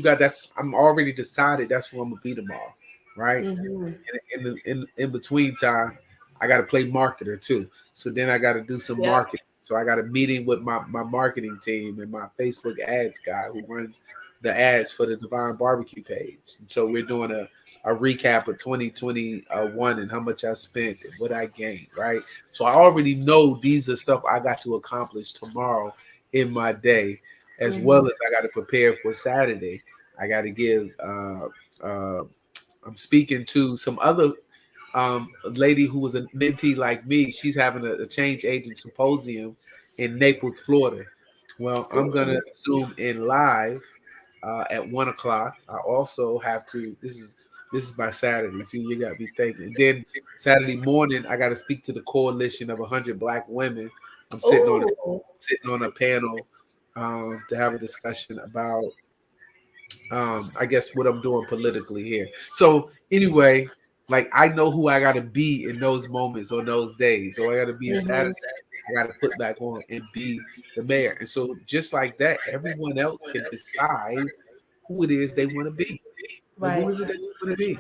I'm already decided that's who I'm gonna be tomorrow, right? In between time, I gotta play marketer too. So then I gotta do some marketing. So I got a meeting with my marketing team and my Facebook ads guy who runs the ads for the Divine Barbecue page. And so we're doing a recap of 2021 and how much I spent and what I gained, right? So I already know these are stuff I got to accomplish tomorrow in my day, as well as I got to prepare for Saturday. I got to give I'm speaking to some other a lady who was a mentee like me. She's having a change agent symposium in Naples, Florida. Well, I'm gonna Zoom in live at 1:00. I also have to. This is my Saturday. See, you got me thinking. Then Saturday morning, I got to speak to the coalition of 100 Black women. I'm sitting on a panel to have a discussion about, I guess, what I'm doing politically here. So anyway, like, I know who I got to be in those moments on those days. So I got to be a Saturday. I got to put back on and be the mayor. And so just like that, everyone else can decide who it is they want to be. Like, who is it that you want to be?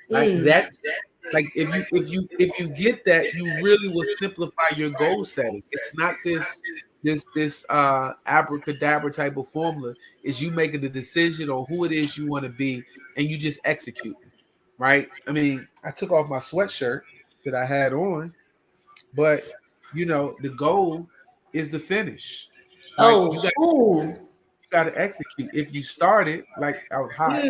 Like that's like, if you get that, you really will simplify your goal setting. It's not this abracadabra type of formula. Is you making the decision on who it is you want to be, and you just execute it, right? I mean, I took off my sweatshirt that I had on, but the goal is the finish. Like, you got to execute. If you start it, like, I was hot.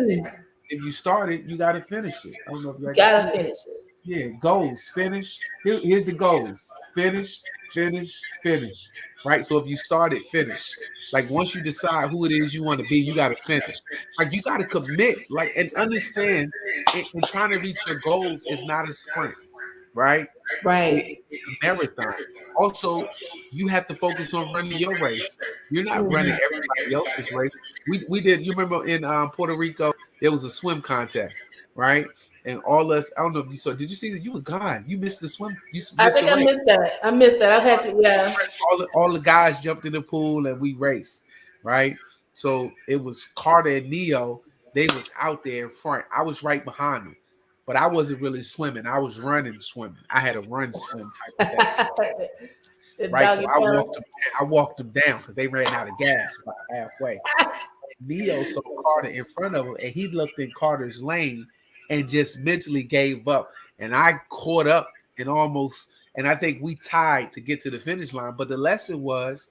If you start it, you got to finish it. I don't know if you gotta finish it. Yeah, goals, finish. Here's the goals: finish, finish, finish. Right. So if you start it, finish. Like, once you decide who it is you want to be, you got to finish. Like, you got to commit. Like, and understand, in trying to reach your goals is not a sprint. Right. It's a marathon. Also, you have to focus on running your race. You're not running everybody else's race. We did. You remember in Puerto Rico, there was a swim contest, right? And all us, I don't know if you saw. Did you see that? You were gone. You missed the swim. I think I missed that. I had to. Yeah. All the guys jumped in the pool and we raced, right? So it was Carter and Neo. They was out there in front. I was right behind them. But I wasn't really swimming. I was swimming. I had a run swim type of thing. Right. So I walked them down because they ran out of gas about halfway. Neo saw Carter in front of him, and he looked in Carter's lane and just mentally gave up. And I caught up and I think we tied to get to the finish line. But the lesson was,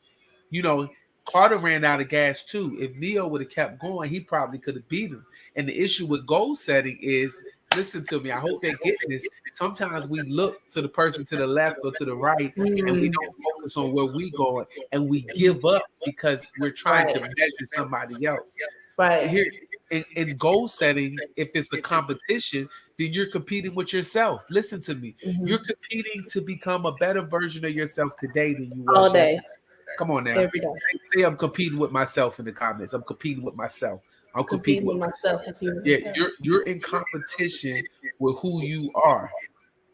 Carter ran out of gas too. If Neo would have kept going, he probably could have beat him. And the issue with goal setting is, listen to me, I hope they get this. Sometimes we look to the person to the left or to the right, and we don't focus on where we going, and we give up because we're trying to measure somebody else. Right. Here in goal setting, if it's the competition, then you're competing with yourself. Listen to me. You're competing to become a better version of yourself today than you was all day. yesterday. Come on now. Every day. Say I'm competing with myself in the comments. I'm competing with myself. I'm competing with myself. Yeah, you're in competition with who you are,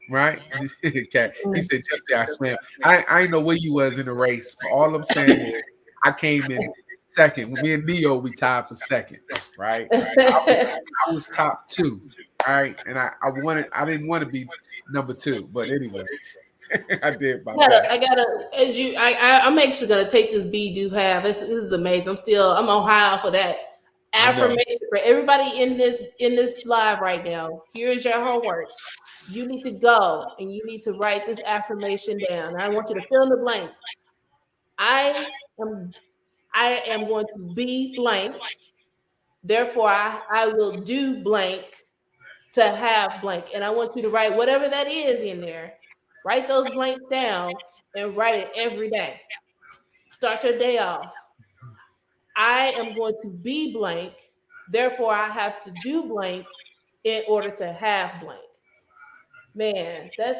right? Okay. He said, just say I swam. I know where you was in the race. All I'm saying is I came in second. Me and Neo, we tied for second, right? I was top 2, all right? And I didn't want to be number 2, but anyway. I did. I'm actually gonna take this be do have. This is amazing. I'm on high for that affirmation for everybody in this live right now. Here's your homework. You need to go and you need to write this affirmation down. I want you to fill in the blanks. I am going to be blank. Therefore, I will do blank to have blank. And I want you to write whatever that is in there. Write those blanks down and write it every day. Start your day off. I am going to be blank. Therefore, I have to do blank in order to have blank. Man, that.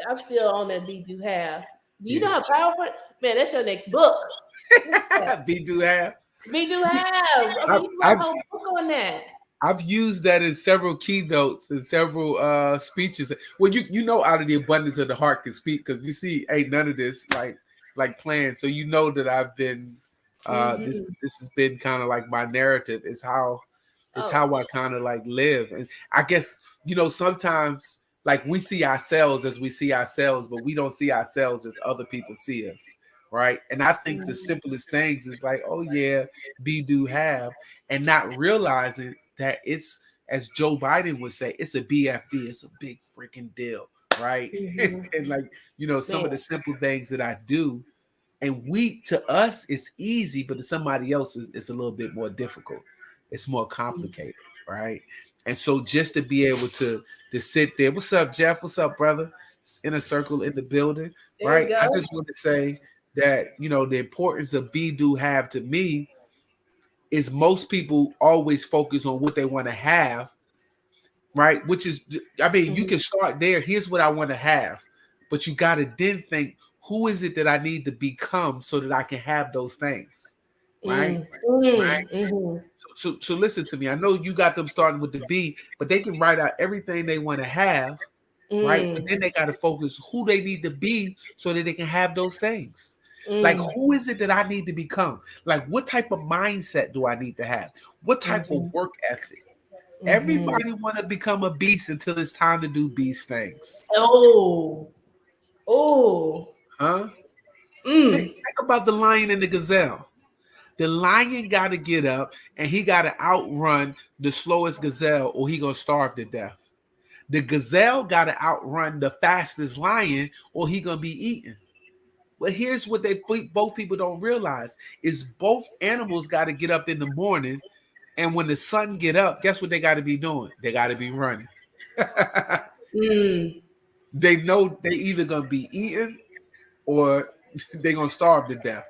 I'm still on that be do have. Do you know how powerful? Man, that's your next book. Be do have. Be do have. I mean, you got a whole book on that. I've used that in several keynotes and several speeches. Well, you know, out of the abundance of the heart can speak, because you see, ain't none of this like planned. So you know that I've been this has been kind of like my narrative. It's how I kind of like live. And I guess, you know, sometimes like we see ourselves as we see ourselves, but we don't see ourselves as other people see us. Right. And I think the simplest things is like, oh yeah, be do have, and not realizing that it's, as Joe Biden would say, it's a BFD. It's a big freaking deal, right? And like, you know, some of the simple things that I do, and to us, it's easy, but to somebody else, it's a little bit more difficult. It's more complicated, right? And so just to be able to sit there, what's up, Jeff? What's up, brother? Inner Circle in the building, right? I just want to say that, you know, the importance of be do have to me is most people always focus on what they want to have, right? Which is, I mean, you can start there. Here's what I want to have, but you got to then think, who is it that I need to become so that I can have those things, right? Right. So listen to me. I know you got them starting with the B, but they can write out everything they want to have, right? But then they got to focus who they need to be so that they can have those things. Like, who is it that I need to become? Like, what type of mindset do I need to have? What type of work ethic? Everybody want to become a beast until it's time to do beast things. Huh? Think about the lion and the gazelle. The lion got to get up and he got to outrun the slowest gazelle, or he gonna starve to death. The gazelle got to outrun the fastest lion, or he gonna be eaten. But here's what both people don't realize is both animals got to get up in the morning, and when the sun get up, guess what they got to be doing? They got to be running. They know they either gonna be eaten or they gonna starve to death,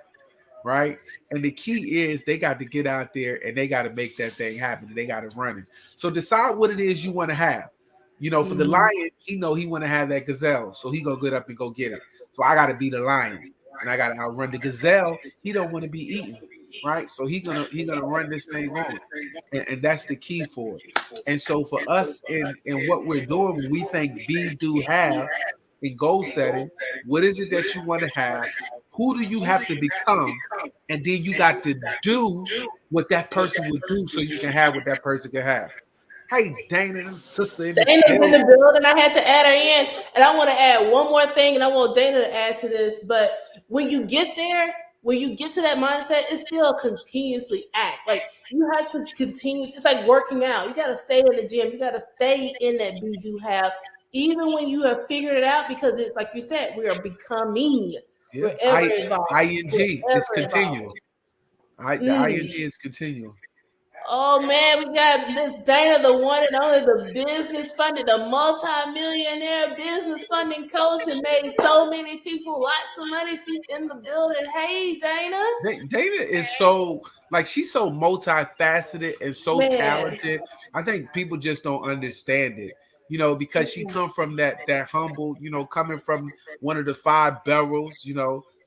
right? And the key is they got to get out there and they got to make that thing happen. They got to run it. So decide what it is you want to have. You know, for the lion, he want to have that gazelle, so he gonna get up and go get it. So I got to be the lion, and I got to outrun the gazelle. He don't want to be eaten, right? So he gonna run this thing on, and that's the key for it. And so for us in what we're doing, when we think be, do, have in goal setting, what is it that you want to have? Who do you have to become? And then you got to do what that person would do so you can have what that person can have. Hey, Dana, sister. Dana's in the building. I had to add her in. And I want to add one more thing, and I want Dana to add to this. But when you get there, when you get to that mindset, it's still continuously act. Like, you have to continue. It's like working out. You got to stay in the gym. You got to stay in that be, do, have, even when you have figured it out, because it's like you said, we are becoming. Yeah. ING. It's continual. The ing is continual. Oh man, we got Miss Dana, the one and only, the business funding, the multi-millionaire business funding coach, and made so many people lots of money. She's in the building. Hey, Dana. Dana is so she's so multifaceted and so talented. I think people just don't understand it, because she come from that humble, coming from one of the 5 barrels,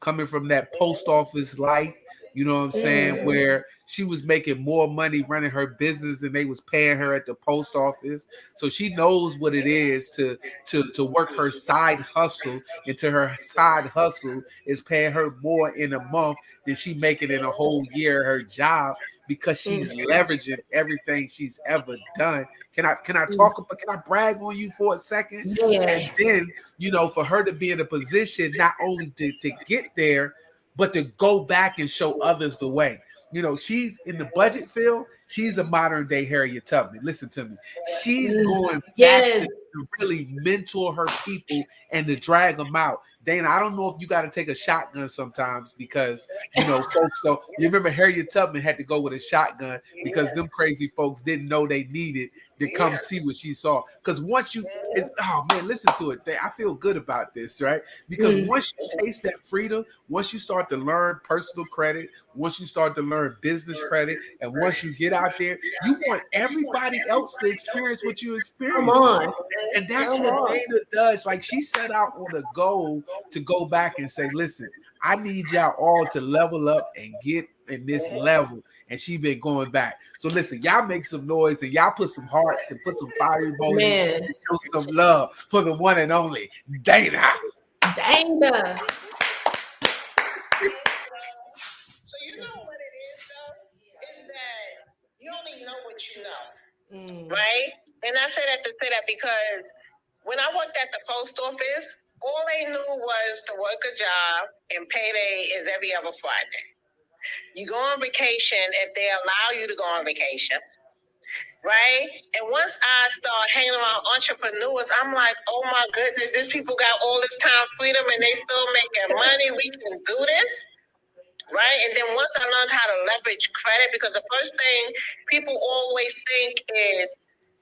coming from that post office life. You know what I'm saying? Where she was making more money running her business than they was paying her at the post office. So she knows what it is to work her side hustle, into her side hustle is paying her more in a month than she making in a whole year her job, because she's leveraging everything she's ever done. Can I brag on you for a second? Yeah. And then, for her to be in a position not only to get there, but to go back and show others the way. She's in the budget field. She's a modern day Harriet Tubman. Listen to me. She's going back to really mentor her people and to drag them out. Dana, I don't know if you got to take a shotgun sometimes, because folks don't. You remember Harriet Tubman had to go with a shotgun because them crazy folks didn't know they needed to come see what she saw. Because once listen to it. I feel good about this, right? Because once you taste that freedom, once you start to learn personal credit, once you start to learn business credit, and once you get out there, you want everybody else to experience what you experience. Come on. And that's what Dana does. She set out on a goal to go back and say, listen, I need y'all all to level up and get in this level. And she been going back. So listen, y'all make some noise and y'all put some hearts and put some fire emojis and show some love for the one and only Dana. Dana. So you know what it is, though? Is that you only know what you know, right? And I say that to say that because when I worked at the post office, all they knew was to work a job and payday is every other Friday. You go on vacation if they allow you to go on vacation, right? And once I start hanging around entrepreneurs, I'm like, oh my goodness, these people got all this time freedom and they still making money. We can do this, right? And then once I learned how to leverage credit, because the first thing people always think is,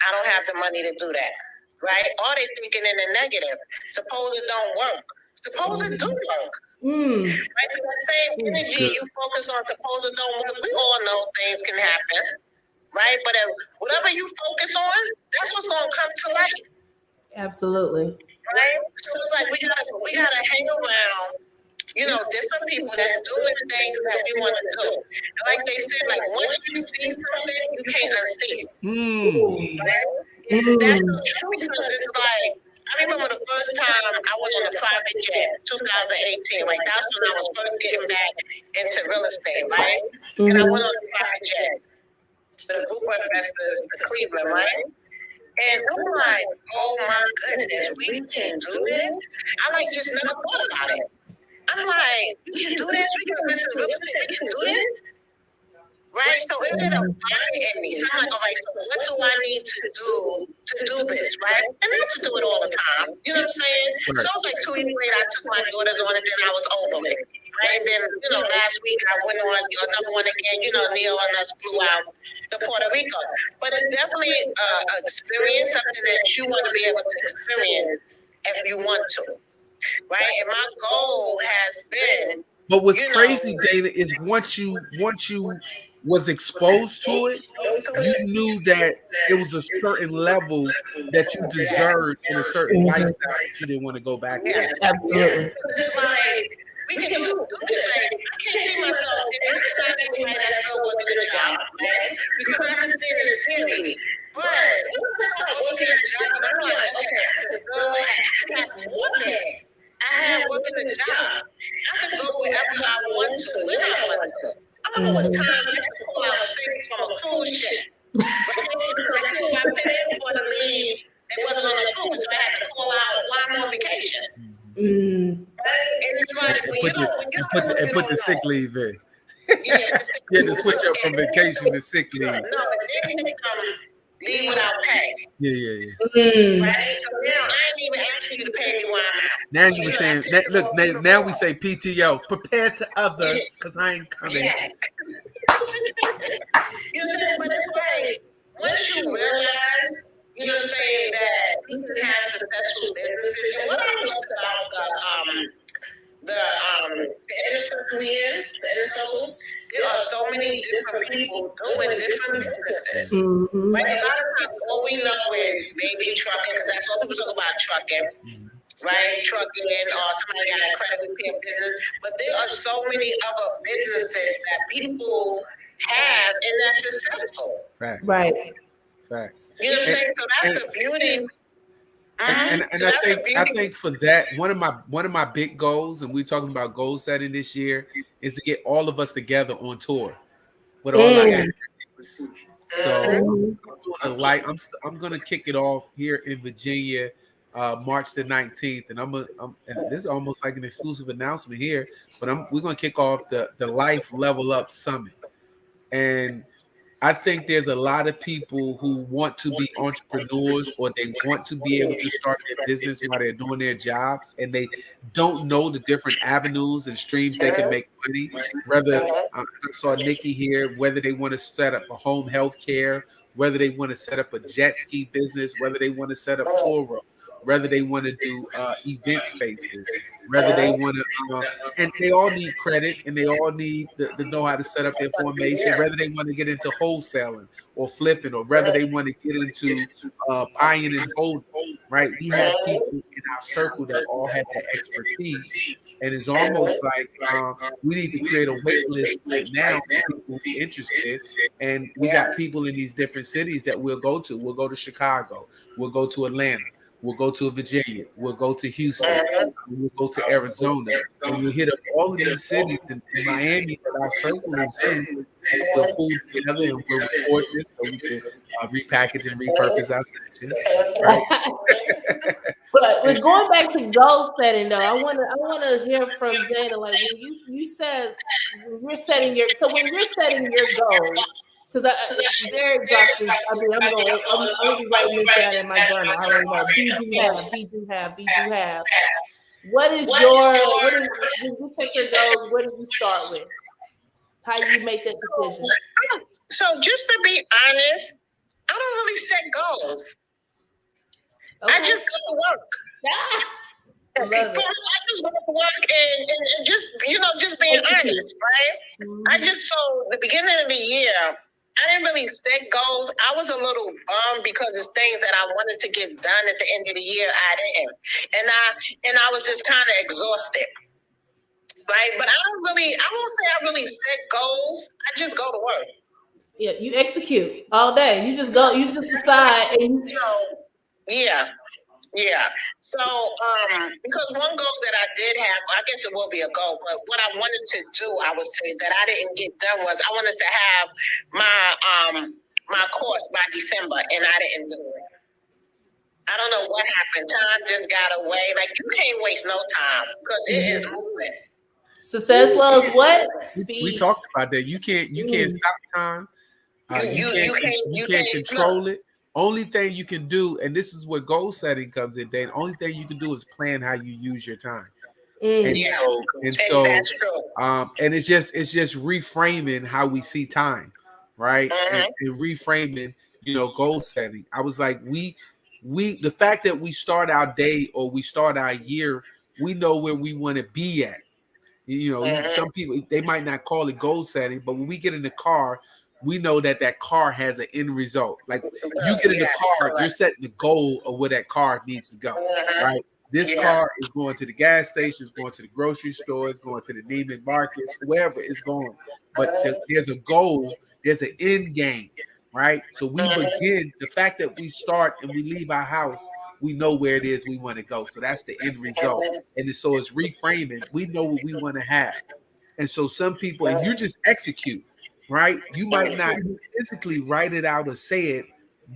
I don't have the money to do that, right? Or they thinking in the negative. Suppose it don't work. Suppose it do work. Right? Because that same energy you focus on, suppose it don't work. We all know things can happen, right? But whatever you focus on, that's what's going to come to light. Absolutely. Right? So it's like we gotta hang around, different people that's doing things that we want to do. And like they said, once you see something, you can't unsee it. Right? And that's so true, because it's I remember the first time I went on a private jet, 2018. That's when I was first getting back into real estate, right? And I went on a private jet with a group of investors to Cleveland, right? And I'm like, oh my goodness, we can do this? I just never thought about it. I'm like, we can do this? We can invest in real estate? We can do this? Right? So it did a fire in me. So I'm like, all right, so what do I need to do this, right? And not to do it all the time. You know what I'm saying? Right. So it was 2 years later, I took my daughters on, and then I was over it. Right? And then, last week I went on another one again. Neil and us flew out to Puerto Rico. But it's definitely an experience, something that you want to be able to experience if you want to. Right? And my goal has been. But what's crazy, Dana, is once you was exposed to it, you knew that it was a certain level that you deserved in a certain lifestyle that you didn't want to go back to. Absolutely. It's we can do this. I can't see myself in this time that I still working a job, man, because I understand it's scary. But once I start working a job, I'm like, okay, I got one day. I have working a job. I can go wherever I want to, when I want to. I don't know what's time I can pull out sick from a cruise ship. Because I still got paid for the leave. It wasn't on the cruise, so I had to pull out one more vacation. And it's and put the sick leave in. Yeah, you had to switch up from vacation to sick leave. No, but then you come leave without pay. Yeah. Right? So now I ain't even asking you to pay me while I'm out. Now you were saying that. Look, now we say PTO. Prepare to others, because I ain't coming. Yeah. You know what I'm saying? But it's like, once you realize, you know what I'm saying, that you can have successful businesses, and what I love about the inner circle here, the inner circle, there are so many different people doing different businesses. Mm-hmm. Right? A lot of times, all we know is maybe trucking, because that's all people talk about, trucking. Right, trucking, or somebody got a credit repair business, but there are so many other businesses that people have and that's successful. Facts. Right. Facts. You know what I'm saying? So that's the beauty. And So I that's think the I beauty. think for that, one of my big goals, and we're talking about goal setting this year, is to get all of us together on tour with all our entities. So I'm gonna kick it off here in Virginia, March the 19th, and and this is almost like an exclusive announcement here, but we're gonna kick off the Life Level Up Summit, and I think there's a lot of people who want to be entrepreneurs, or they want to be able to start their business while they're doing their jobs, and they don't know the different avenues and streams they can make money. Whether I saw Nikki here, whether they want to set up a home health care, whether they want to set up a jet ski business, whether they want to set up Toro, whether they want to do event spaces, whether they want to, and they all need credit, and they all need to know how to set up their formation, whether they want to get into wholesaling or flipping, or whether they want to get into buying and holding, right? We have people in our circle that all have that expertise, and it's almost like we need to create a wait list right now for people who be interested, and we got people in these different cities that we'll go to. We'll go to Chicago, we'll go to Atlanta, we'll go to Virginia, we'll go to Houston, we'll go to Arizona, and we'll hit up all of these cities in Miami that our circle is in. We'll pull together and we'll record this so we can repackage and repurpose our sessions. Right? But we're going back to goal setting, though. I wanna hear from Dana. Like when you said when you're setting your goals. Because Derek dropped this. I'm gonna be writing this down in my journal. I already know. Be do have. What is when you set your goals, what do you start with? How do you make that decision? So just to be honest, I don't really set goals. Okay. I just go to work. I love it. I just go to work and just being honest, right? Mm-hmm. So the beginning of the year, I didn't really set goals. I was a little bummed because it's things that I wanted to get done at the end of the year. I didn't, and I was just kind of exhausted, right? But I won't say I really set goals. I just go to work. Yeah, you execute all day. You just go. You just decide, and Yeah. So, because one goal that I did have, I guess it will be a goal, but what I wanted to do, I would say that I didn't get done was I wanted to have my course by December, and I didn't do it. I don't know what happened. Time just got away. Like, you can't waste no time because it is moving. Success loves what? Speed. We talked about that. You can't stop time. You can't control it. Only thing you can do, and this is where goal setting comes in, Dan. Only thing you can do is plan how you use your time. And it's just reframing how we see time, right? And reframing, goal setting. I was like, the fact that we start our day or we start our year, we know where we want to be at. Some people, they might not call it goal setting, but when we get in the car, we know that car has an end result. Like, you get in the car, you're setting the goal of where that car needs to go, right? This car is going to the gas station, it's going to the grocery store, it's going to the Neiman Marcus, wherever it's going. But there's a goal, there's an end game, right? So we begin, the fact that we start and we leave our house, we know where it is we want to go. So that's the end result. And so it's reframing. We know what we want to have. And so some people, and you just execute, right? You might not physically write it out or say it,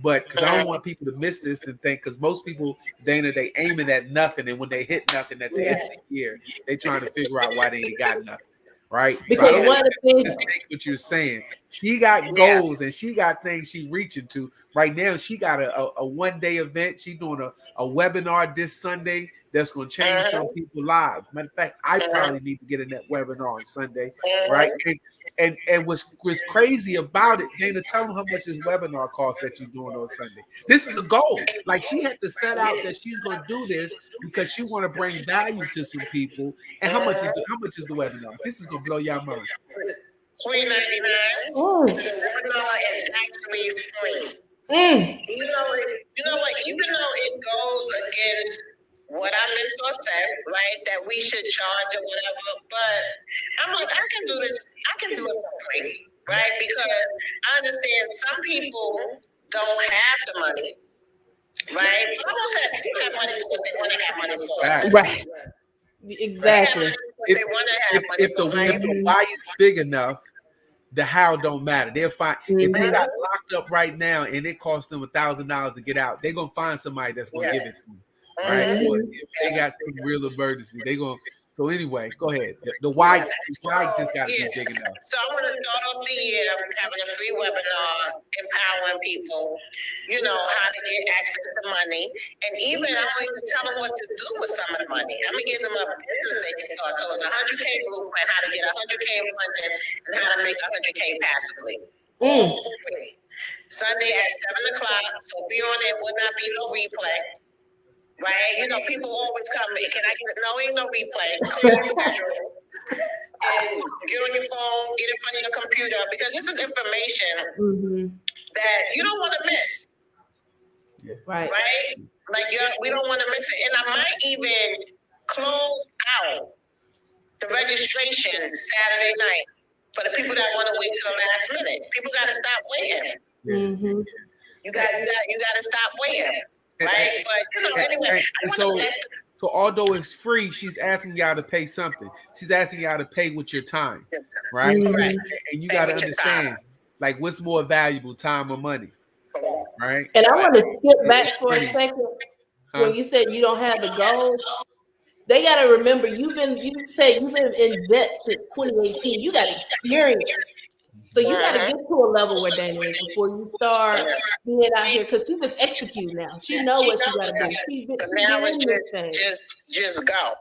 but because I don't want people to miss this and think, because most people, Dana, they aiming at nothing, and when they hit nothing at the end of the year, they trying to figure out why they ain't got nothing, right? Because so one of the things, mistake what you're saying. She got goals and she got things she reaching to. Right now, she got a one-day event. She's doing a webinar this Sunday that's going to change some people's lives. Matter of fact, I probably need to get in that webinar on Sunday, right? And what's crazy about it, Dana, tell them how much this webinar costs that you're doing on Sunday. This is a goal. Like, she had to set out that she's going to do this because she want to bring value to some people. And how much is the webinar? This is going to blow your mind. $3.99. Oh. The webinar is actually free. You know what? Even though it goes against what our mentor said, right, that we should charge or whatever, but I'm like, I can do this. I can do it for free, right? Because I understand some people don't have the money, right? But I don't say people have money for what they want to have money for. Right. Exactly. If the why is big enough, the how don't matter. They'll find if they got locked up right now and it costs them $1,000 to get out, they're gonna find somebody that's gonna give it to them. Right? Or if they got some real emergency, they gonna. So anyway, go ahead. The why just got to be big enough. So I want to start off the year having a free webinar, empowering people, how to get access to money. And even I'm going to tell them what to do with some of the money. I'm going to give them a business they can start. So it's a 100K blueprint, how to get 100K funded, and how to make 100K passively. Sunday at 7 o'clock. So be on there. Will not be no replay. Right? People always come, can I get ain't no replay. Clear your schedule. And get on your phone, get in front of your computer, because this is information that you don't want to miss. Right? Like we don't want to miss it. And I might even close out the registration Saturday night for the people that want to wait till the last minute. People got to stop waiting. You got to stop waiting. Right, but anyway. So although it's free, she's asking y'all to pay something. She's asking y'all to pay with your time, right? Correct. And you got to understand, like, what's more valuable, time or money, right? And I want to skip back for a second when you said you don't have the goals. They got to remember you said you've been in debt since 2018. You got experience. So you got to get to a level where Dana is before you start being out here, because she just execute now. She know what she got to do. Now it's just go,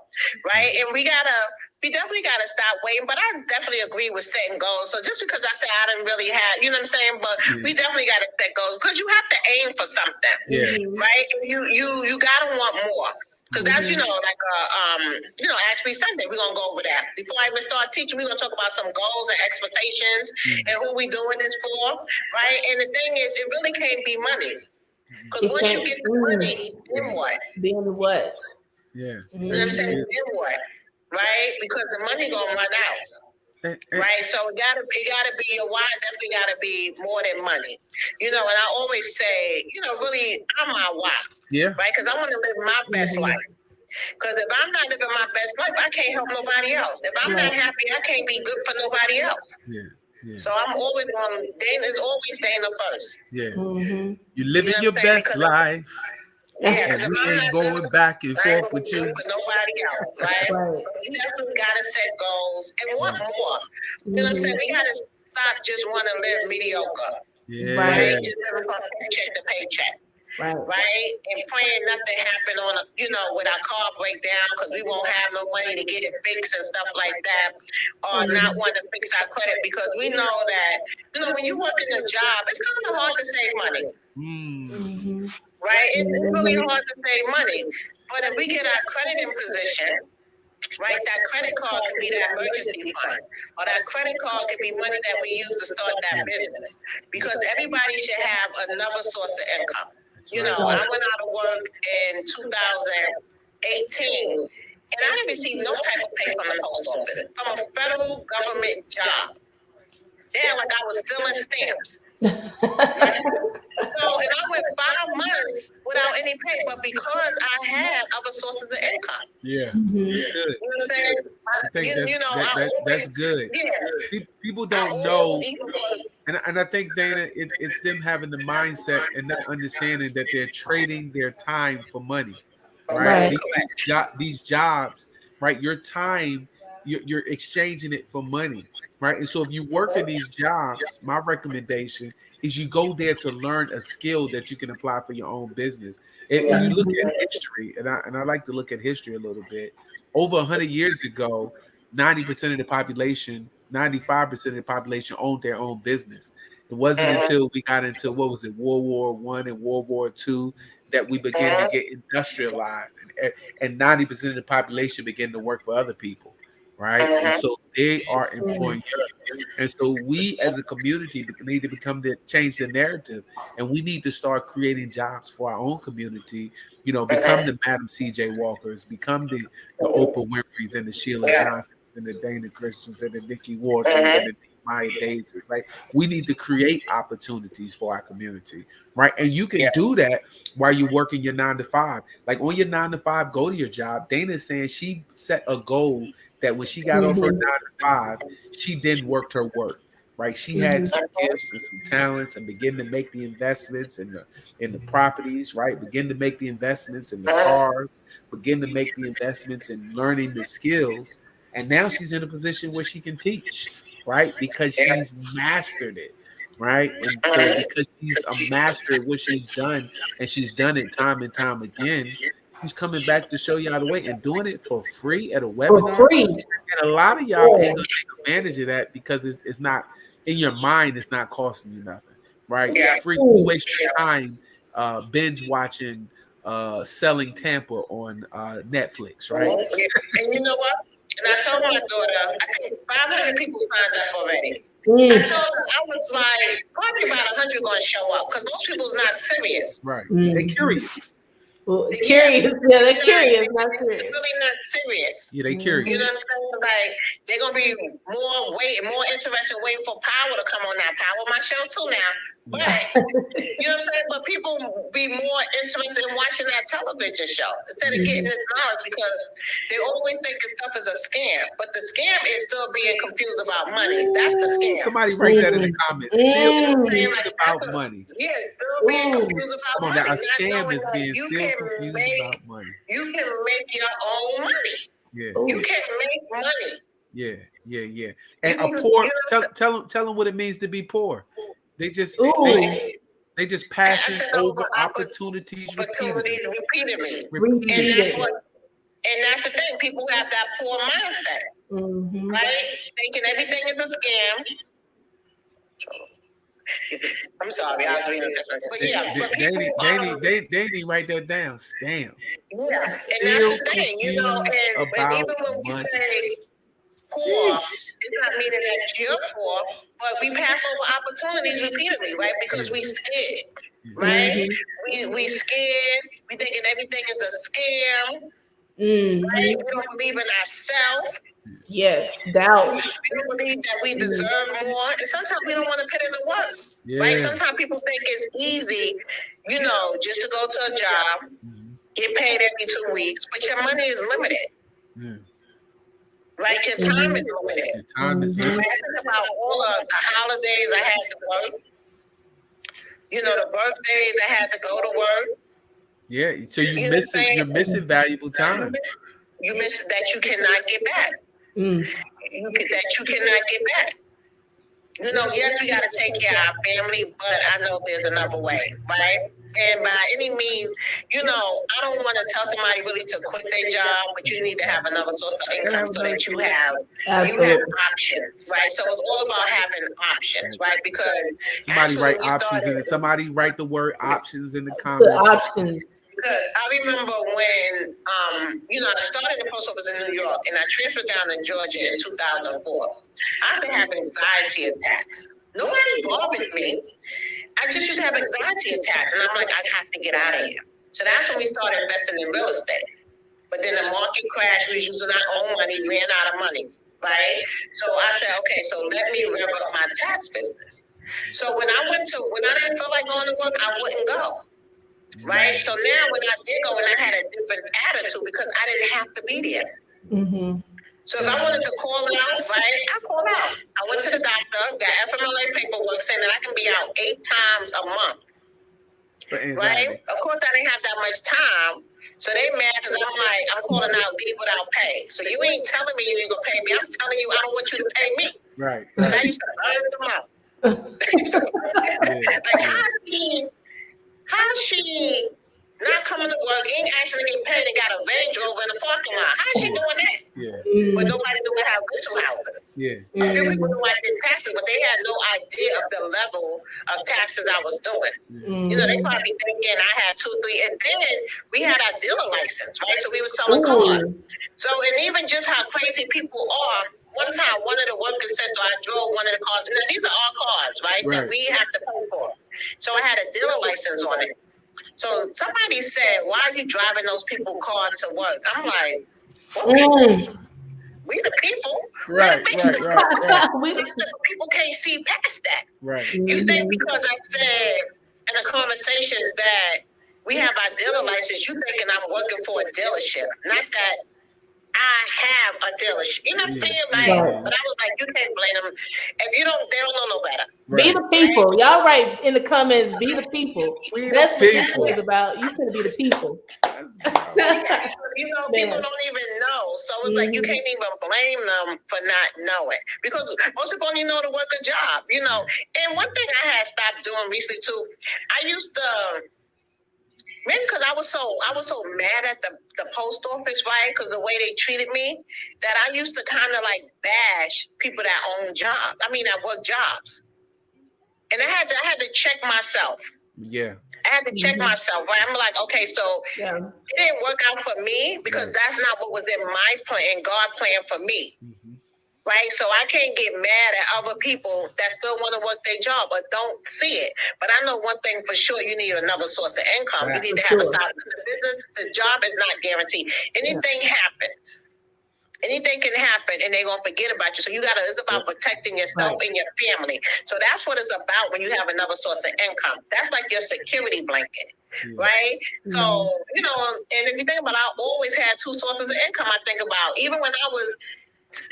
right? And we definitely gotta stop waiting. But I definitely agree with setting goals. So just because I say I didn't really have, you know what I'm saying? But we definitely gotta set goals because you have to aim for something, right? And you gotta want more. Because that's, actually Sunday, we're going to go over that. Before I even start teaching, we're going to talk about some goals and expectations and who we doing this for, right? And the thing is, it really can't be money. Because once you get the money, then what? Then what? Yeah. You know what I'm saying? Then what? Right? Because the money going to run out. Right, so it gotta be a why. Definitely gotta be more than money, And I always say, really, I'm my why. Yeah. Right, because I want to live my best life. Because if I'm not living my best life, I can't help nobody else. If I'm not happy, I can't be good for nobody else. Yeah. So I'm always on. Dana is always Dana first. Yeah. You're living your best life. Yeah, and we ain't going back and forth with you. For nobody else, right? We definitely gotta set goals and want more. You know what I'm saying? We gotta stop just want to live mediocre. Yeah. Right? Just living from paycheck to paycheck. Right? And praying nothing happen with our car breakdown because we won't have no money to get it fixed and stuff like that, or not want to fix our credit because we know that when you work in a job, it's kind of hard to save money. Right? It's really hard to save money. But if we get our credit in position, right, that credit card can be that emergency fund, or that credit card can be money that we use to start that business. Because everybody should have another source of income. I went out of work in 2018, and I didn't receive no type of pay from the post office, from a federal government job. Yeah, like I was stealing stamps. So, and I went 5 months without any pay, but because I had other sources of income. Yeah, that's good. You know what I'm saying? I think that's good. Yeah. People don't know, and I think, Dana, it's them having the mindset and not understanding that they're trading their time for money. Right? These jobs, right? Your time, you're exchanging it for money. Right. And so if you work in these jobs, my recommendation is you go there to learn a skill that you can apply for your own business. And if you look at history, and I like to look at history a little bit, over 100 years ago, 90% of the population 95% of the population owned their own business. It wasn't until we got into, what was it, World War I and World War II, that we began to get industrialized, and 90% of the population began to work for other people, right? And so they are employing youth. And so we as a community need to change the narrative, and we need to start creating jobs for our own community, become the Madam C.J. Walkers, become the Oprah Winfreys and the Sheila Johnsons and the Dana Christians and the Nikki Whartons and the Maya Daisies. Like, we need to create opportunities for our community, right? And you can do that while you're working your 9 to 5. Like, on your 9 to 5, go to your job. Dana is saying she set a goal that when she got off her 9 to 5, she then worked her work, right? She had some gifts and some talents, and begin to make the investments in the properties, right? Begin to make the investments in the cars, begin to make the investments in learning the skills. And now she's in a position where she can teach, right? Because she's mastered it, right? And so because she's a master of what she's done, and she's done it time and time again, she's coming back to show y'all the way and doing it for free at a webinar. For free. And a lot of y'all ain't gonna take advantage of that because it's not in your mind. It's not costing you nothing, right? Free. You waste your time binge watching Selling Tampa on Netflix, right? And you know what? And I told my daughter, I think 500 people signed up already. I told her, I was like, probably about 100 going to show up because most people's not serious. Right. They're curious. Well, curious. Yeah, they're curious, not They're serious. really not serious. Yeah, they curious. You know what I'm saying? Like, they're going to be more interested waiting for Power to come on that Power, my show too now. But, you know what I'm saying? But people be more interested in watching that television show instead of getting this knowledge because they always think this stuff is a scam. But the scam is still being confused about money. That's the scam. Somebody write that in the comments. Still confused about money. Yeah, still being confused about Come on, money. now, a scam Not is knowing being that still confused about money. You can make your own money. Yeah. You can make money. Yeah. And a poor, tell them what it means to be poor. They just passing over opportunities repeatedly. And that's the thing. People have that poor mindset, right? Thinking everything is a scam. I'm sorry, I was reading this. But yeah, they need to write that down. Scam. Yeah, and that's the thing, and even when we say poor, it's not meaning that you're poor, but we pass over opportunities repeatedly, right? Because we scared, right? We scared. We thinking everything is a scam, right? We don't believe in ourselves. Yes, doubt. We don't believe that we deserve more, and sometimes we don't want to put in the work, right? Sometimes people think it's easy, just to go to a job, get paid every 2 weeks, but your money is limited. Right, your time is limited. Your time is limited. Think about all of the holidays I had to work. The birthdays I had to go to work. Yeah, so you're missing valuable time. You miss that you cannot get back. That you cannot get back. Yes, we got to take care of our family, but I know there's another way, right? And by any means, I don't want to tell somebody really to quit their job, but you need to have another source of income so that you have options, right? So it's all about having options, right? Because somebody write options in it. Somebody write the word options in the comments. Options. Because I remember when, I started the post office in New York and I transferred down to Georgia in 2004. I started having anxiety attacks. Nobody bothered me. I just used to have anxiety attacks, and I'm like, I have to get out of here. So that's when we started investing in real estate. But then the market crashed. We was using our own money, ran out of money, right? So I said, okay, so let me rev up my tax business. So when I didn't feel like going to work, I wouldn't go, right? So now when I did go, and I had a different attitude because I didn't have to be there. So if I wanted to call out, right, I called out. I went to the doctor, got FMLA paperwork saying that I can be out 8 times a month, right? Of course, I didn't have that much time. So they mad because I'm calling out leave without pay. So you ain't telling me you ain't going to pay me. I'm telling you I don't want you to pay me. Right. So I used to burn them out. Like, how's she not coming to work, ain't actually getting paid and got a Range Rover in the parking lot? How's she doing that? But nobody knew what have rental houses. Yeah. A few people knew I did taxes, but they had no idea of the level of taxes I was doing. You know, they probably thinking I had 2, 3, and then we had our dealer license, right? So we were selling cars. So, and even just how crazy people are. One time, one of the workers said, so I drove one of the cars. Now, these are our cars, right? That we have to pay for. So I had a dealer license on it. So somebody said, why are you driving those people cars to work? I'm like, we the people. Right. People can't see past that. Right. You think because I said in the conversations that we have our dealer license, you thinking I'm working for a dealership. Not that I have a dealership. You know what I'm saying? Like, but I was like, you can't blame them. If you don't, they don't know no better. Right. Be the people. Y'all write in the comments, be the people. That's what that is about. You finna be the people. You know, people don't even know. So it's like you can't even blame them for not knowing. Because most people only know to work a job, you know. And one thing I had stopped doing recently too, I used to maybe because I was so mad at the post office, right? Because the way they treated me, that I used to kind of like bash people that own jobs. I mean, that work jobs, and I had to check myself. Yeah, I had to check myself. Right? I'm like, okay, so it didn't work out for me because that's not what was in my plan. God planned for me. Right, so I can't get mad at other people that still want to work their job but don't see it. But I know one thing for sure: you need another source of income. You need to have a side business. The job is not guaranteed. Anything happens. Anything can happen, and they're gonna forget about you. So it's about protecting yourself and your family. So that's what it's about when you have another source of income. That's like your security blanket, right? So you know, and if you think about it, I always had 2 sources of income. I think about even when I was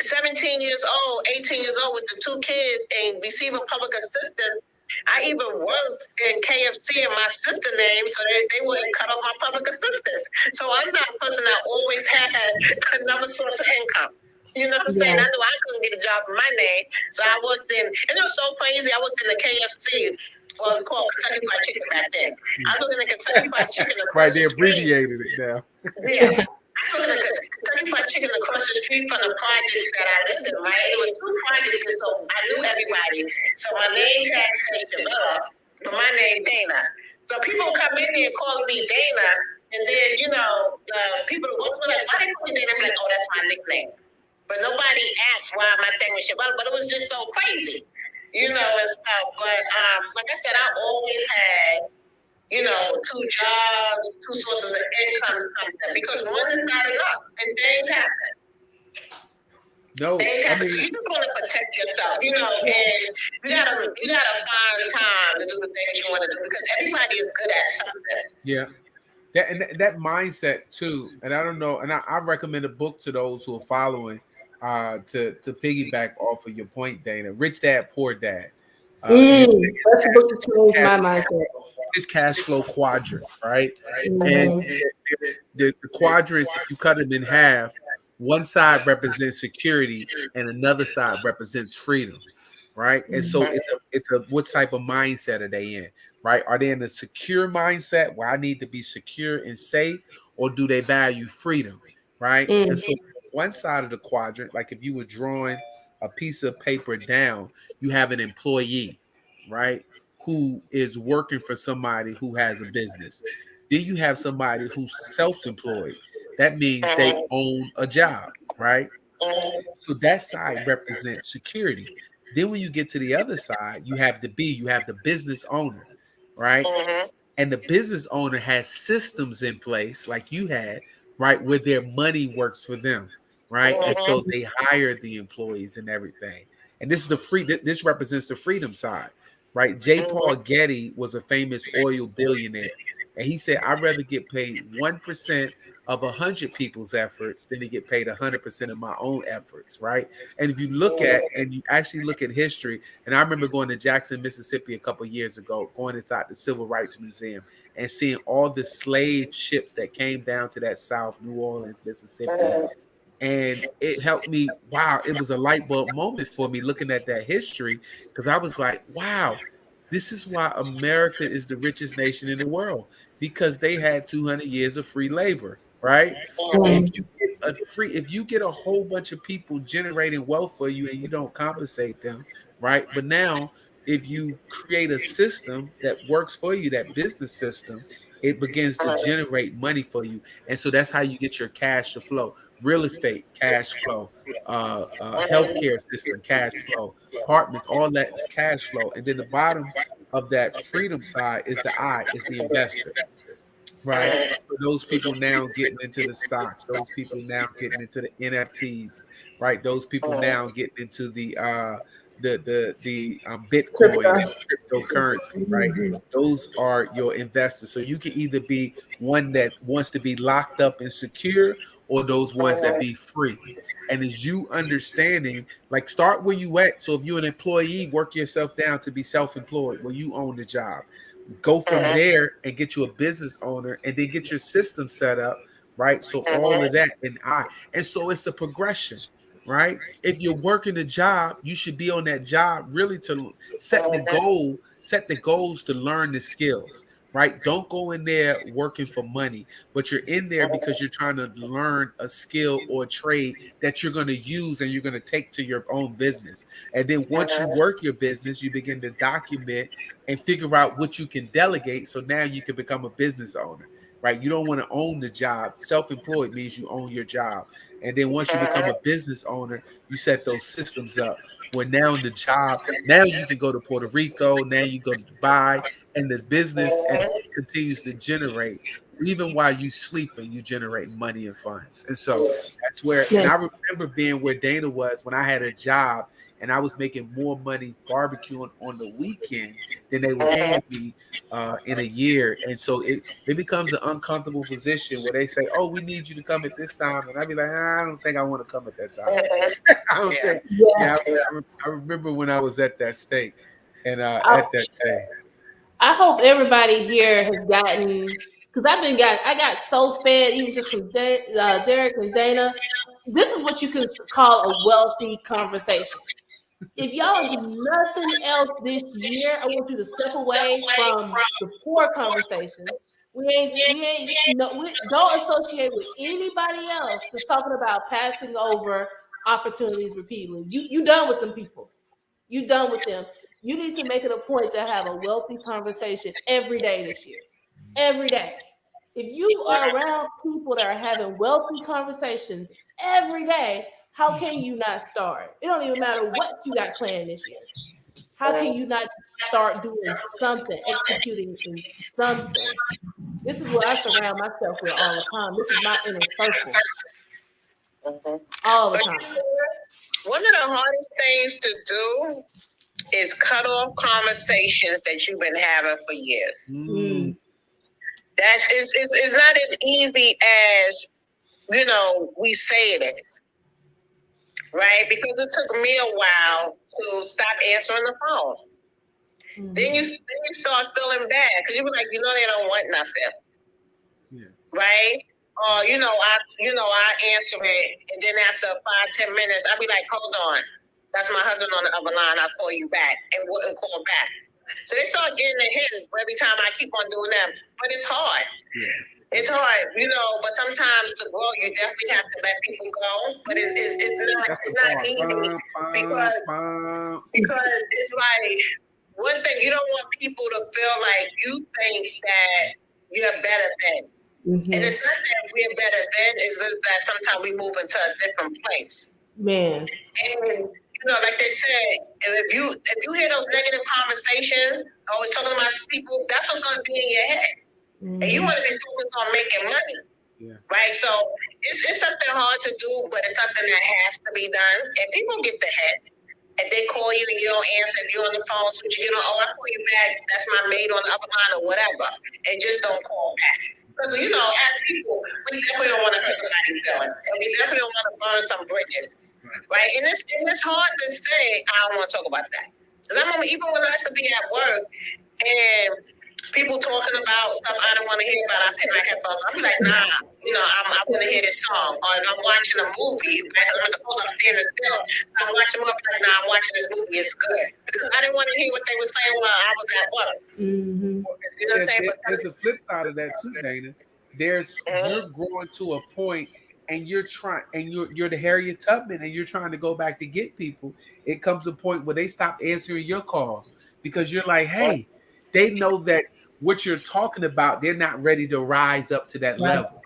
17 years old, 18 years old with the 2 kids and receiving public assistance. I even worked in KFC in my sister name so they wouldn't cut off my public assistance. So I'm not a person that always had another source of income. You know what I'm saying? I knew I couldn't get a job in my name. So I worked in, and it was so crazy. I worked in the KFC. Well, it was called Kentucky Fried Chicken back then. I was looking at Kentucky Fried Chicken. Right, they abbreviated it now. Yeah. I took Kentucky Fried Chicken across the street from the projects that I lived in, right? It was 2 projects, and so I knew everybody. So my name tag said Shabella, but my name Dana. So people come in there calling me Dana, and then, you know, the people who work with me like, why they call me Dana? I'm like, oh, that's my nickname. But nobody asked why my thing was Shabella, but it was just so crazy, you know, and stuff. But like I said, I always had, you know, 2 jobs, 2 sources of income, something, because one is not enough, and things happen. No, things happen. So you just want to protect yourself, you know, and you gotta find time to do the things you want to do because everybody is good at something. Yeah. That mindset too, and I don't know, and I recommend a book to those who are following to piggyback off of your point, Dana. Rich Dad, Poor Dad. That's a book that changed my mindset. This cash flow quadrant, right? And the quadrants, if you cut them in half, one side represents security and another side represents freedom, right? And so it's a what type of mindset are they in, right? Are they in a secure mindset where I need to be secure and safe, or do they value freedom, right? And so one side of the quadrant, like if you were drawing a piece of paper down, you have an employee, right, who is working for somebody who has a business. Then you have somebody who's self-employed. That means they own a job, right? So that side represents security. Then when you get to the other side, you have the business owner, right? And the business owner has systems in place like you had, right, where their money works for them, right? And so they hire the employees and everything. And this is this represents the freedom side, right? J. Paul Getty was a famous oil billionaire. And he said, I'd rather get paid 1% of 100 people's efforts than to get paid 100% of my own efforts, right? And if you look at, and you actually look at history, and I remember going to Jackson, Mississippi a couple of years ago, going inside the Civil Rights Museum and seeing all the slave ships that came down to that South, New Orleans, Mississippi. And it helped me, wow, it was a light bulb moment for me looking at that history, because I was like, wow, this is why America is the richest nation in the world, because they had 200 years of free labor, right? If you get if you get a whole bunch of people generating wealth for you and you don't compensate them, right? But now if you create a system that works for you, that business system, it begins to generate money for you. And so that's how you get your cash to flow. Real estate, cash flow, healthcare system, cash flow, apartments, all that is cash flow. And then the bottom of that freedom side is the I, is the investor. Right. So those people now getting into the stocks, those people now getting into the NFTs, right? Those people now getting into the Bitcoin and cryptocurrency, right? Those are your investors. So you can either be one that wants to be locked up and secure, or those ones that be free. And as you understanding, like start where you at. So if you're an employee, work yourself down to be self-employed, where you own the job. Go from there and get you a business owner, and then get your system set up, right? So all of that, and so it's a progression, right? If you're working a job, you should be on that job really to set the goals to learn the skills, right? Don't go in there working for money, but you're in there because you're trying to learn a skill or a trade that you're going to use and you're going to take to your own business. And then once you work your business, you begin to document and figure out what you can delegate. So now you can become a business owner, right? You don't want to own the job. Self-employed means you own your job. And then once you become a business owner, you set those systems up where now in the job, now you can go to Puerto Rico, now you go to Dubai, and the business continues to generate. Even while you sleeping, you generate money and funds. And so that's where, and I remember being where Dana was when I had a job and I was making more money barbecuing on the weekend than they would pay me in a year. And so it becomes an uncomfortable position where they say, oh, we need you to come at this time. And I'd be like, I don't think I want to come at that time. I don't think. Yeah, I remember when I was at that state and at that day. I hope everybody here has gotten, because I got so fed even just from Derek and Dana. This is what you could call a wealthy conversation. If y'all do nothing else this year, I want you to step away from the poor conversations. We don't associate with anybody else that's talking about passing over opportunities repeatedly. You done with them people. You done with them. You need to make it a point to have a wealthy conversation every day this year. Every day. If you are around people that are having wealthy conversations every day, how can you not start? It don't even matter what you got planned this year. How can you not start doing something, executing in something? This is what I surround myself with all the time. This is my inner circle. All the time. One of the hardest things to do is cut off conversations that you've been having for years. It's not as easy as, we say it is. Right? Because it took me a while to stop answering the phone. Then you start feeling bad because you be like, they don't want nothing. Yeah. Right? Or, I answer it, and then after 5-10 minutes, I'll be like, hold on. That's my husband on the other line. I'll call you back, and wouldn't call back. So they start getting a hit every time I keep on doing that. But it's hard. Yeah. It's hard, but sometimes to grow, you definitely have to let people go. But it's not easy because it's like, one thing, you don't want people to feel like you think that you're better than. And it's not that we're better than, it's just that sometimes we move into a different place. Man. And like they said, if you hear those negative conversations, always talking about people, that's what's going to be in your head. And you want to be focused on making money, right? So it's something hard to do, but it's something that has to be done. And people get the head. If they call you and you don't answer, if you're on the phone, so you I'll call you back. That's my mate on the other line or whatever. And just don't call back. Because, as people, we definitely don't want to hurt anybody's feelings. And we definitely don't want to burn some bridges. Right? And it's hard to say, I don't want to talk about that. Because even when I used to be at work and people talking about stuff I don't want to hear about, I put my headphones. I'm like, nah, I want to hear this song. Or if I'm watching a movie, I'm standing still. I'm watching a movie, like, nah, I'm watching this movie. It's good. Because I didn't want to hear what they were saying while I was at work. You know what I'm saying? There's the flip side of that too, Dana. You're growing to a point and you're trying, and you're the Harriet Tubman, and you're trying to go back to get people, it comes a point where they stop answering your calls because you're like, hey, they know that what you're talking about, they're not ready to rise up to that level.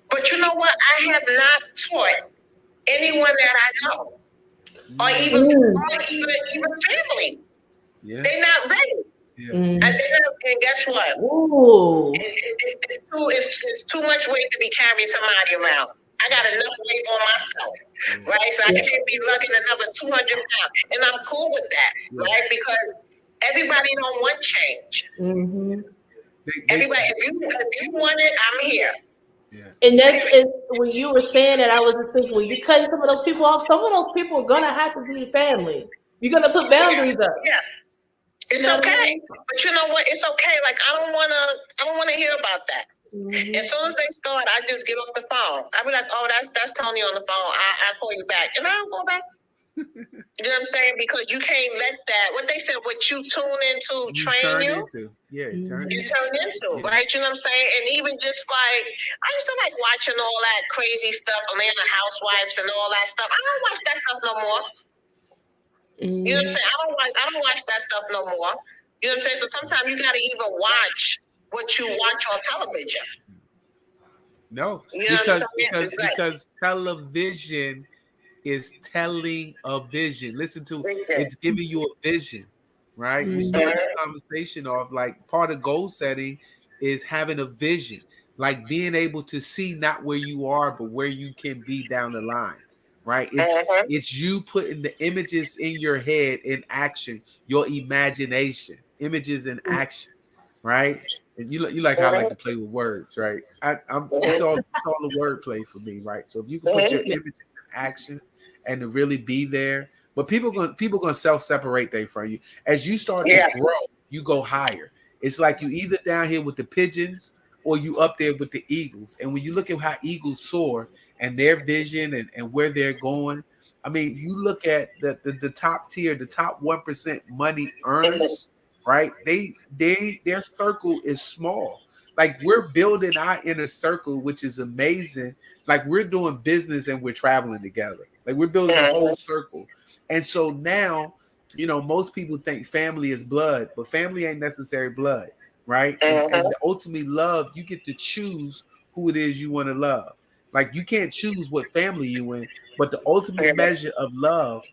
But you know what? I have not taught anyone that I know, or even family. Yeah. They're not ready. Yeah. And guess what? Ooh. It's too much weight to be carrying somebody around. I got enough weight on myself, right? So I can't be lugging another 200 pounds. And I'm cool with that, right? Because everybody don't want change. Mm-hmm. Everybody, if you want it, I'm here. Yeah. And that's when you were saying that, I was just thinking, when you're cutting some of those people off, some of those people are gonna have to be family. You're gonna put boundaries up. Yeah. It's okay. But you know what? It's okay. Like I don't wanna hear about that. Mm-hmm. As soon as they start, I just get off the phone. I'll be like, oh, that's Tony on the phone. I'll call you back. And I don't go back. You know what I'm saying? Because you can't let that, what they said, what you tune into, train you. You turn into, right? You know what I'm saying? And even just like, I used to like watching all that crazy stuff, Atlanta Housewives and all that stuff. I don't watch that stuff no more. You know what I'm saying? I don't watch that stuff no more. You know what I'm saying? So sometimes you gotta even watch what you watch on television. No, you know because television is telling a vision. Listen to it's giving you a vision, right? We started this conversation off like part of goal setting is having a vision, like being able to see not where you are, but where you can be down the line, right? It's you putting the images in your head in action, your imagination, images in action, right? And you like how I like to play with words, right? It's all the wordplay for me, right? So if you can put your images in action and to really be there, but people gonna self-separate they from you. As you start to grow, you go higher. It's like you either down here with the pigeons or you up there with the eagles. And when you look at how eagles soar and their vision and where they're going, I mean, you look at the top tier, the top 1% money earners, right? Their circle is small. Like we're building our inner circle, which is amazing. Like we're doing business and we're traveling together. Like we're building a whole circle. And so now, you know, most people think family is blood, but family ain't necessary blood, right? And ultimately love, you get to choose who it is you want to love. Like you can't choose what family you in, but the ultimate measure of love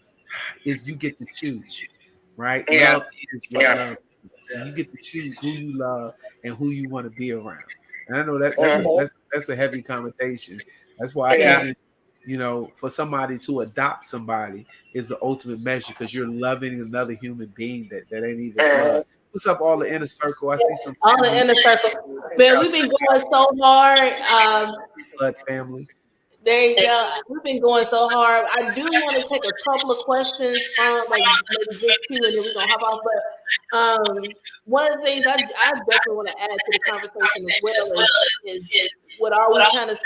is you get to choose, right? Love is what love is. So you get to choose who you love and who you want to be around. And I know that's a heavy connotation. That's why even, you know, for somebody to adopt somebody is the ultimate measure because you're loving another human being that ain't even blood. What's up, all the inner circle? I see some all the inner circle. Man, we've been going so hard. Blood family. There you go. We've been going so hard. I do want to take a couple of questions from like maybe just two, and then we're gonna hop off. But one of the things I definitely want to add to the conversation as well is what all we kind of said,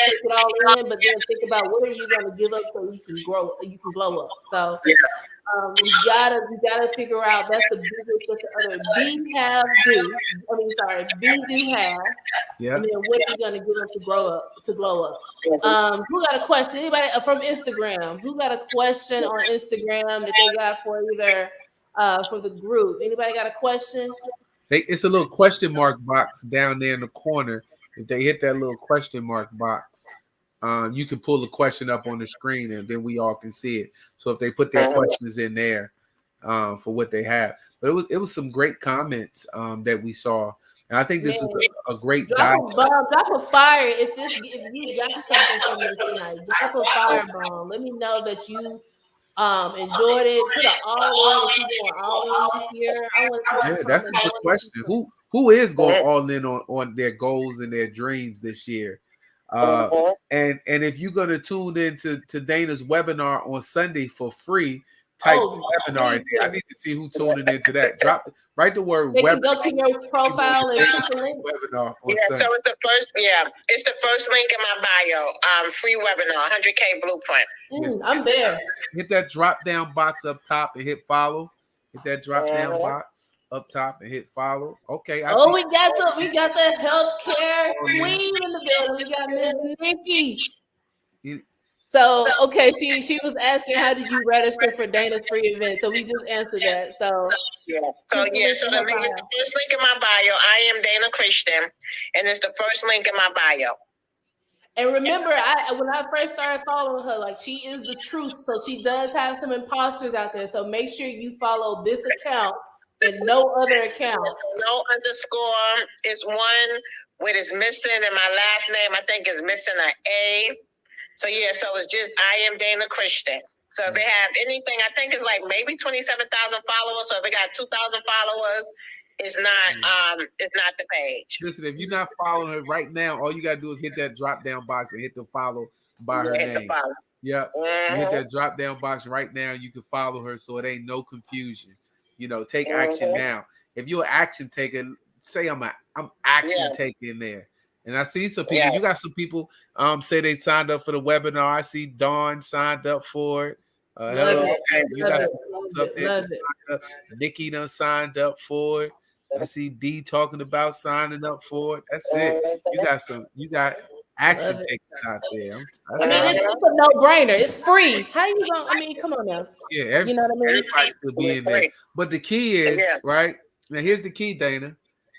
take it all in, but then think about what are you going to give up so you can grow, you can glow up. So we gotta figure out. That's the biggest. That's the other. B do have. Yeah. And then what are you gonna give up to glow up? Who got a question? Anybody from Instagram? Who got a question on Instagram that they got for either for the group? Anybody got a question? It's a little question mark box down there in the corner. If they hit that little question mark box, you can pull the question up on the screen and then we all can see it. So if they put their questions in there for what they have, but it was some great comments that we saw, and I think this is a great drop a fire if you got something from this tonight. Drop a firebomb. Let me know that you enjoyed it. Put an all in if you're going all in this year. That's a good question. Who is going all in on their goals and their dreams this year? And if you're gonna tune in to Dana's webinar on Sunday for free, type webinar. I need to see who tuning into that. Write the word they webinar. Can go to your profile and put the link. Webinar on Sunday. So it's the first link in my bio. Free webinar, 100K blueprint. I'm there. Hit that drop down box up top and hit follow. Hit that drop down box. up top and hit follow. Okay. Oh, we got the healthcare queen in the building. We got Miss Nikki. So okay, she was asking how did you register for Dana's free event? So we just answered that. So So the link is the first link in my bio. I am Dana Christian, and it's the first link in my bio. And remember, when I first started following her, like she is the truth. So she does have some imposters out there. So make sure you follow this account and no other account. No underscore is one where it's missing, and my last name I think is missing an A. So yeah, so it's just I am Dana Christian. So if they have anything, I think it's like maybe 27,000 followers. So if it got 2,000 followers, it's not the page. Listen, if you're not following her right now, all you gotta do is hit that drop down box and hit the follow by her name. Yeah, you hit that drop down box right now. You can follow her, so it ain't no confusion. Take action now. If you're an action taker, say I'm action taking there. And I see some people. You got some people say they signed up for the webinar. I see Dawn signed up for it. You got some folks up there. Nikki done signed up for it. I see D talking about signing up for it. That's it. You got action takers out there. It's a no-brainer. It's free. How you going? Come on now. Yeah, you know what I mean? Everybody could be in there. But the key is, right? Now here's the key, Dana.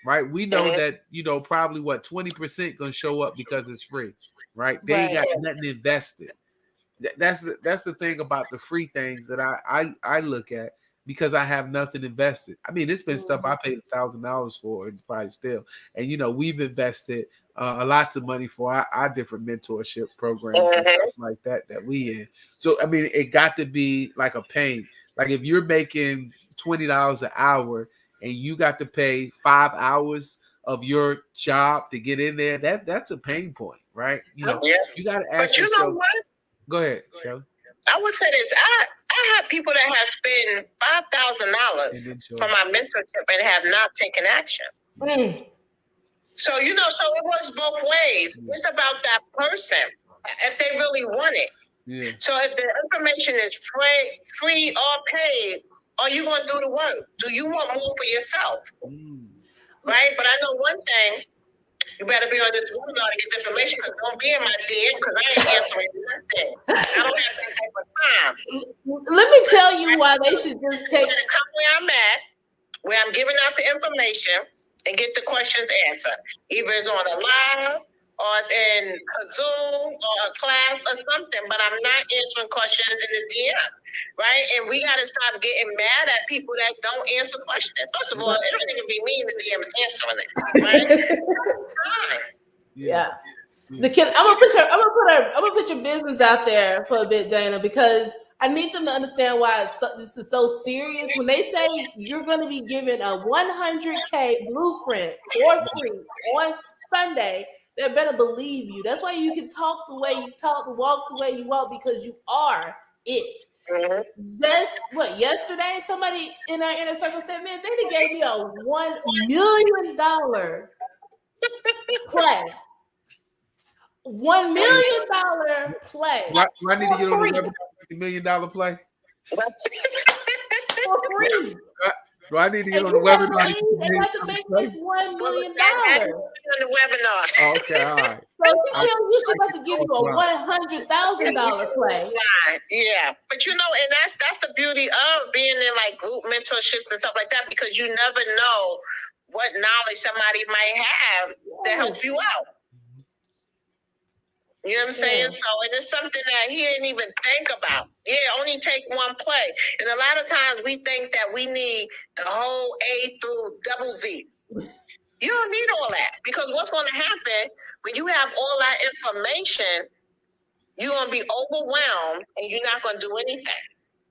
Right? We know that, probably 20% gonna show up because it's free, right? They ain't got nothing invested. That's the thing about the free things that I look at, because I have nothing invested. It's been stuff I paid $1,000 for, and probably still. And we've invested a lots of money for our different mentorship programs and stuff like that we in. So it got to be like a pain. Like if you're making $20 an hour and you got to pay 5 hours of your job to get in there, that's a pain point, right? You got to ask yourself. But you know what? Go ahead, Kelly. I would say this. I have people that have spent $5,000 for my mentorship and have not taken action. So so it works both ways. It's about that person if they really want it. Yeah. So if the information is free or paid, are you going to do the work? Do you want more for yourself? Right? But I know one thing. You better be on this webinar to get the information. Don't be in my DM because I ain't answering nothing. I don't have that type of time. Let me tell you why they should just take. Come where I'm at, where I'm giving out the information and get the questions answered. Either it's on a live or it's in a Zoom or a class or something, but I'm not answering questions in the DM, right? And we got to stop getting mad at people that don't answer questions. First of all, it don't even be me in the DM is answering it, right? Yeah. The kid, I'm gonna put your business out there for a bit, Dana, because I need them to understand why this is so serious. When they say you're going to be given a 100K blueprint for free on Sunday, they better believe you. That's why you can talk the way you talk, walk the way you walk, because you are it. Just yesterday, somebody in our inner circle said, "Man, they gave me a $1 million play. $1 million play. Why need to get on the $1 million play? For free. Do I need to get on the webinar? They have to make this $1 million. On the webinar. Oh, okay, all right. So she tells you she's about to give you a $100,000 play. Yeah, but and that's the beauty of being in like group mentorships and stuff like that, because you never know what knowledge somebody might have to help you out. You know what I'm saying? So it is something that he didn't even think about. Yeah, only take one play. And a lot of times we think that we need the whole A through double Z. You don't need all that, because what's going to happen when you have all that information, you're going to be overwhelmed and you're not going to do anything.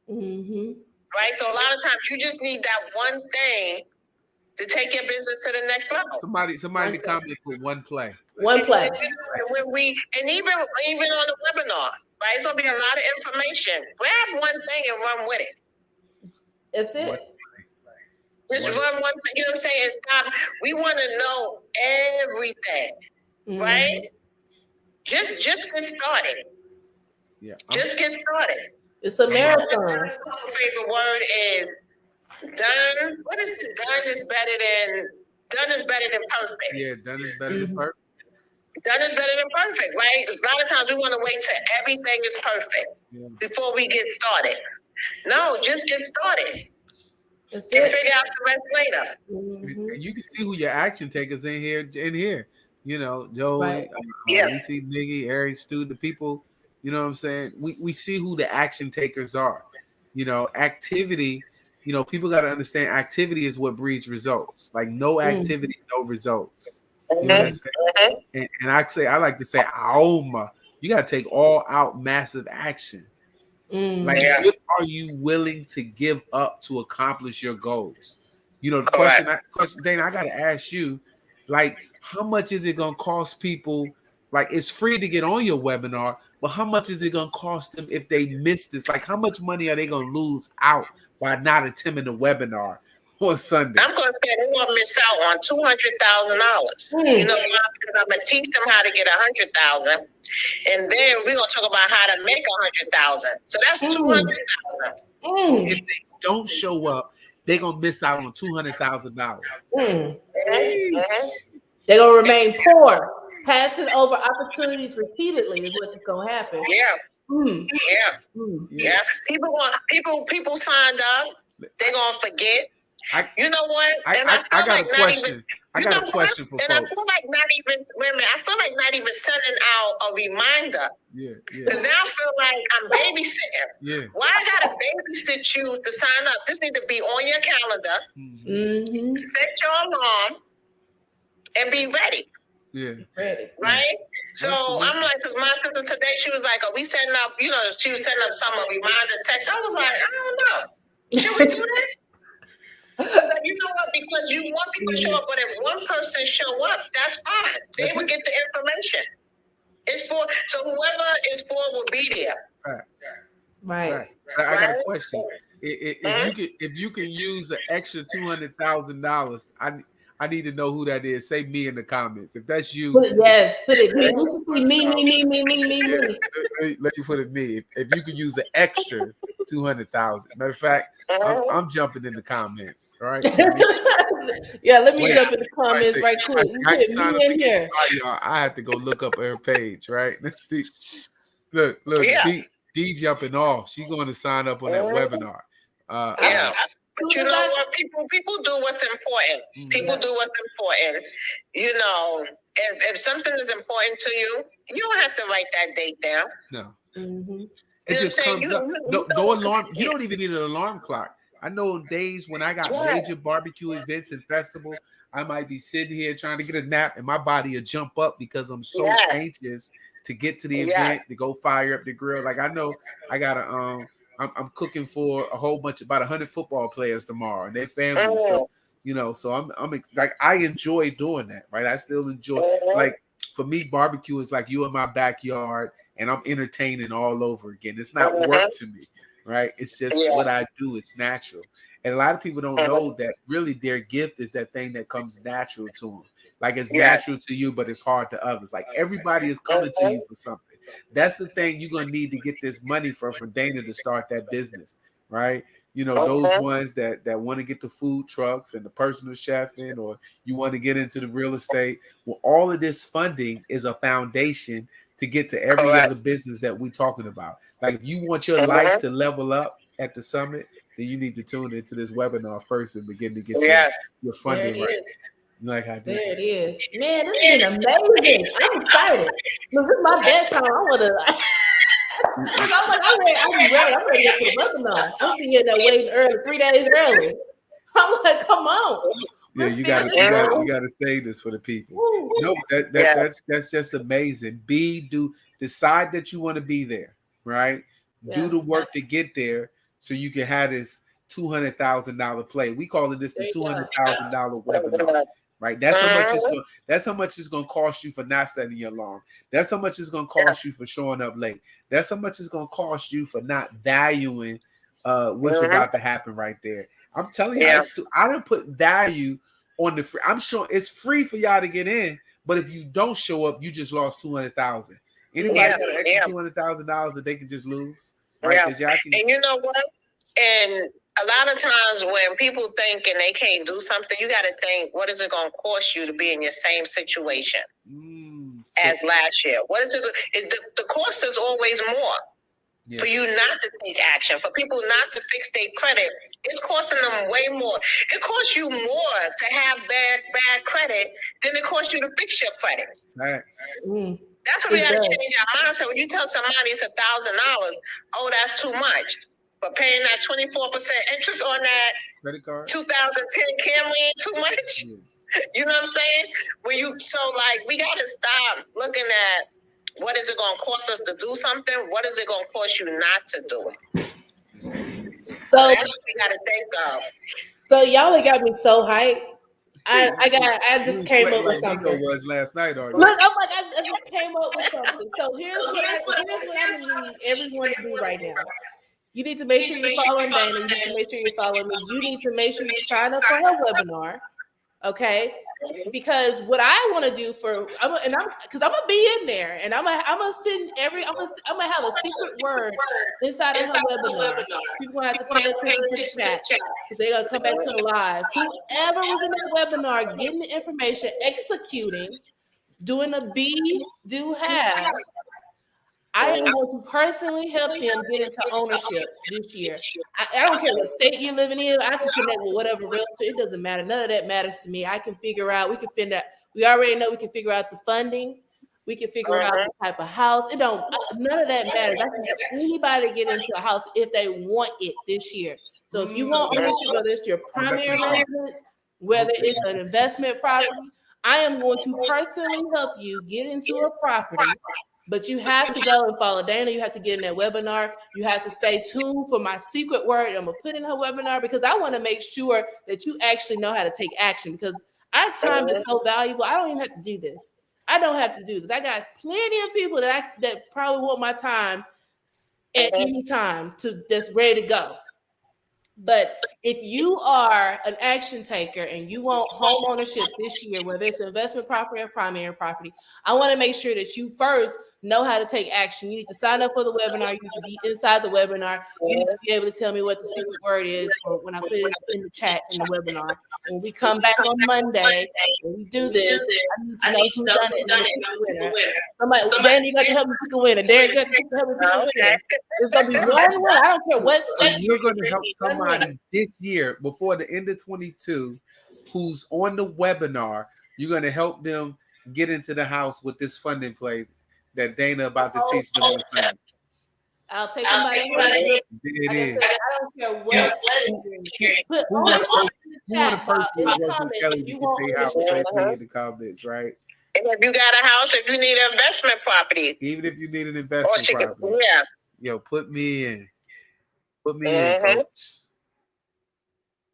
Mm-hmm. Right? So a lot of times you just need that one thing to take your business to the next level. Somebody in the comment put one play. One play. And even on the webinar, right? It's gonna be a lot of information. Grab one thing and run with it. That's it. Just run one thing. You know what I'm saying? Stop. We want to know everything, right? Just get started. Yeah. Just get started. It's a marathon. My favorite word is Done. What is it? Done is better than perfect. Yeah, done is better than perfect. Done is better than perfect, right? A lot of times we want to wait till everything is perfect before we get started. No, just get started. That's and it. figure out the rest later. And you can see who your action takers in here. You know, Joey, Right. we see Niggy, Ari, Stu, the people, you know what I'm saying? We see who the action takers are. You know, activity, you know, people got to understand activity is what breeds results. Like no activity, no results. You know what I'm saying? And I like to say, Aoma, you got to take all out massive action. Like, what are you willing to give up to accomplish your goals? You know, the question, Dana, I got to ask you, like, how much is it going to cost people? Like, it's free to get on your webinar, but how much is it going to cost them if they miss this? Like, how much money are they going to lose out by not attending the webinar on Sunday? I'm going to say they're going to miss out on $200,000. You know why? Because I'm going to teach them how to get $100,000. And then we're going to talk about how to make $100,000. So that's $200,000. So if they don't show up, they're going to miss out on $200,000. They're going to remain poor. Passing over opportunities repeatedly is what's going to happen. Yeah. People signed up. They're going to forget. You know what? I got a question. I got a question for folks. I feel like not even sending out a reminder. Yeah. Because now I feel like I'm babysitting. Yeah. Why I gotta babysit you to sign up? This needs to be on your calendar. Set your alarm and be ready. Yeah. Right? So Absolutely. I'm like, because my sister today, she was like, are we setting up, you know, she was setting up some reminder text. I was like, I don't know. Should we do that? You know what? Because you want people to show up, but if one person show up, that's fine. They will get the information. It's for whoever is for will be there. Right. I got a question. If you can use an extra $200,000, I need to know who that is. Say me in the comments. If that's you, put it. Me. Let you put it me. If you could use an extra 200,000. Matter of fact, I'm jumping in the comments. All right. Let me jump in the comments right quick. Put me in here. I have to go look up her page. Right. Look. D jumping off. She's going to sign up on that webinar. But you know what? People do what's important. People do what's important. You know, if something is important to you, you don't have to write that date down. No. It just comes up. No alarm. You don't even need an alarm clock. I know days when I got major barbecue events and festivals, I might be sitting here trying to get a nap and my body will jump up because I'm so anxious to get to the event, to go fire up the grill. Like I know I got to I'm cooking for a whole bunch, about 100 football players tomorrow and their families. So, you know, so I'm like, I enjoy doing that, right? I still enjoy, like, for me, barbecue is like you in my backyard and I'm entertaining all over again. It's not work to me, right? It's just what I do. It's natural. And a lot of people don't know that really their gift is that thing that comes natural to them. Like it's natural to you, but it's hard to others. Like everybody is coming to you for something. That's the thing you're gonna need to get this money from Dana to start that business, right? You know, those ones that want to get the food trucks and the personal chefing, or you want to get into the real estate. Well, all of this funding is a foundation to get to every other business that we're talking about. Like if you want your life to level up at the summit, then you need to tune into this webinar first and begin to get your funding right. Like I did. There it is. Man, this has been amazing. I'm excited. Look, this is my bedtime. I want to. I'm ready. I'm ready to get to the webinar. I'm here that waiting early, 3 days early. I'm like, come on. Yeah, you gotta say this for the people. No, that's just amazing. Decide that you want to be there, right? Do the work to get there so you can have this $200,000 play. We call this the $200,000 webinar. Right, that's how much it's gonna cost you for not setting your alarm. That's how much it's gonna cost you for showing up late. That's how much it's gonna cost you for not valuing what's about to happen right there. I'm telling you, I don't put value on the free. I'm sure it's free for y'all to get in, but if you don't show up, you just lost $200,000. Anybody got an extra $200,000 that they can just lose? Right? And you know what? And a lot of times when people think and they can't do something, you got to think, what is it going to cost you to be in your same situation as last year? What is it? The cost is always more. Yeah. For you not to take action, for people not to fix their credit, it's costing them way more. It costs you more to have bad credit than it costs you to fix your credit. Right. That's what we got to change our mindset. When you tell somebody it's $1,000, oh, that's too much. But paying that 24% interest on that credit card 2010 Camry ain't too much. Yeah. You know what I'm saying? We got to stop looking at what is it going to cost us to do something? What is it going to cost you not to do it? So that's what we got to think of. So y'all got me so hyped. I just came up with something. Nico was last night, already. Look, I'm like, I just came up with something. So here's what I need everyone to do right now. You need to make sure you're following Dana. You need to make sure you're following me. You need to make sure you sign up for her webinar. Okay, because what I want to do I'm gonna be in there, and I'm gonna have a secret word inside of her webinar. People gonna have to pay attention to the chat because they're gonna come back to the live. Whoever was in that webinar, getting the information, executing, doing a do have. I am going to personally help them get into ownership this year. I don't care what state you're living in. I can connect with whatever realtor. It doesn't matter. None of that matters to me. I can figure out. We already know we can figure out the funding. We can figure out the type of house. None of that matters. I can help anybody get into a house if they want it this year. So if you want ownership, whether it's your primary residence, whether it's an investment property, I am going to personally help you get into a property. But you have to go and follow Dana. You have to get in that webinar. You have to stay tuned for my secret word. I'm going to put in her webinar because I want to make sure that you actually know how to take action because our time is so valuable. I don't even have to do this. I don't have to do this. I got plenty of people that probably want my time at any time that's ready to go. But if you are an action taker and you want home ownership this year, whether it's investment property or primary property, I want to make sure that you first know how to take action. You need to sign up for the webinar. You need to be inside the webinar. You need to be able to tell me what the secret word is for when I put it in the chat in the webinar. And when we come back on Monday and we do this, I need to know who's done it and pick a winner. Somebody, Danny, you got to help me pick a winner. Derek, you got to help me pick a winner. It's going to be one winner. I don't care what state. You're going to help somebody this year before the end of 22 who's on the webinar. You're going to help them get into the house with this funding play that Dana about to teach them on Sunday. I'll take them by the It is. I don't care what. Put ownership in the chat. In the comments, if you want ownership. In the comments, right? And if you got a house, if you need an investment property, even if you need an investment property, yo, put me in. Put me in, coach.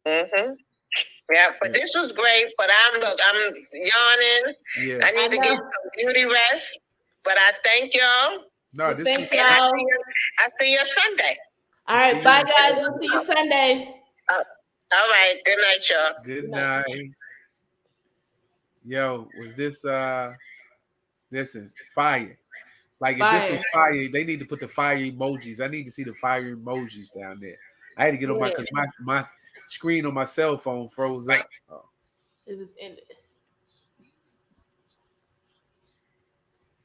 Yeah, but this was great. But I'm yawning. Yeah. I need to get some beauty rest. But I thank y'all. No, this is I see you Sunday. All right, bye guys. We'll see you Sunday. All right. Good night, y'all. Good night. Yo, was this listen, fire. Like if this was fire, they need to put the fire emojis. I need to see the fire emojis down there. I had to get on my screen on my cell phone froze up. Is this ended?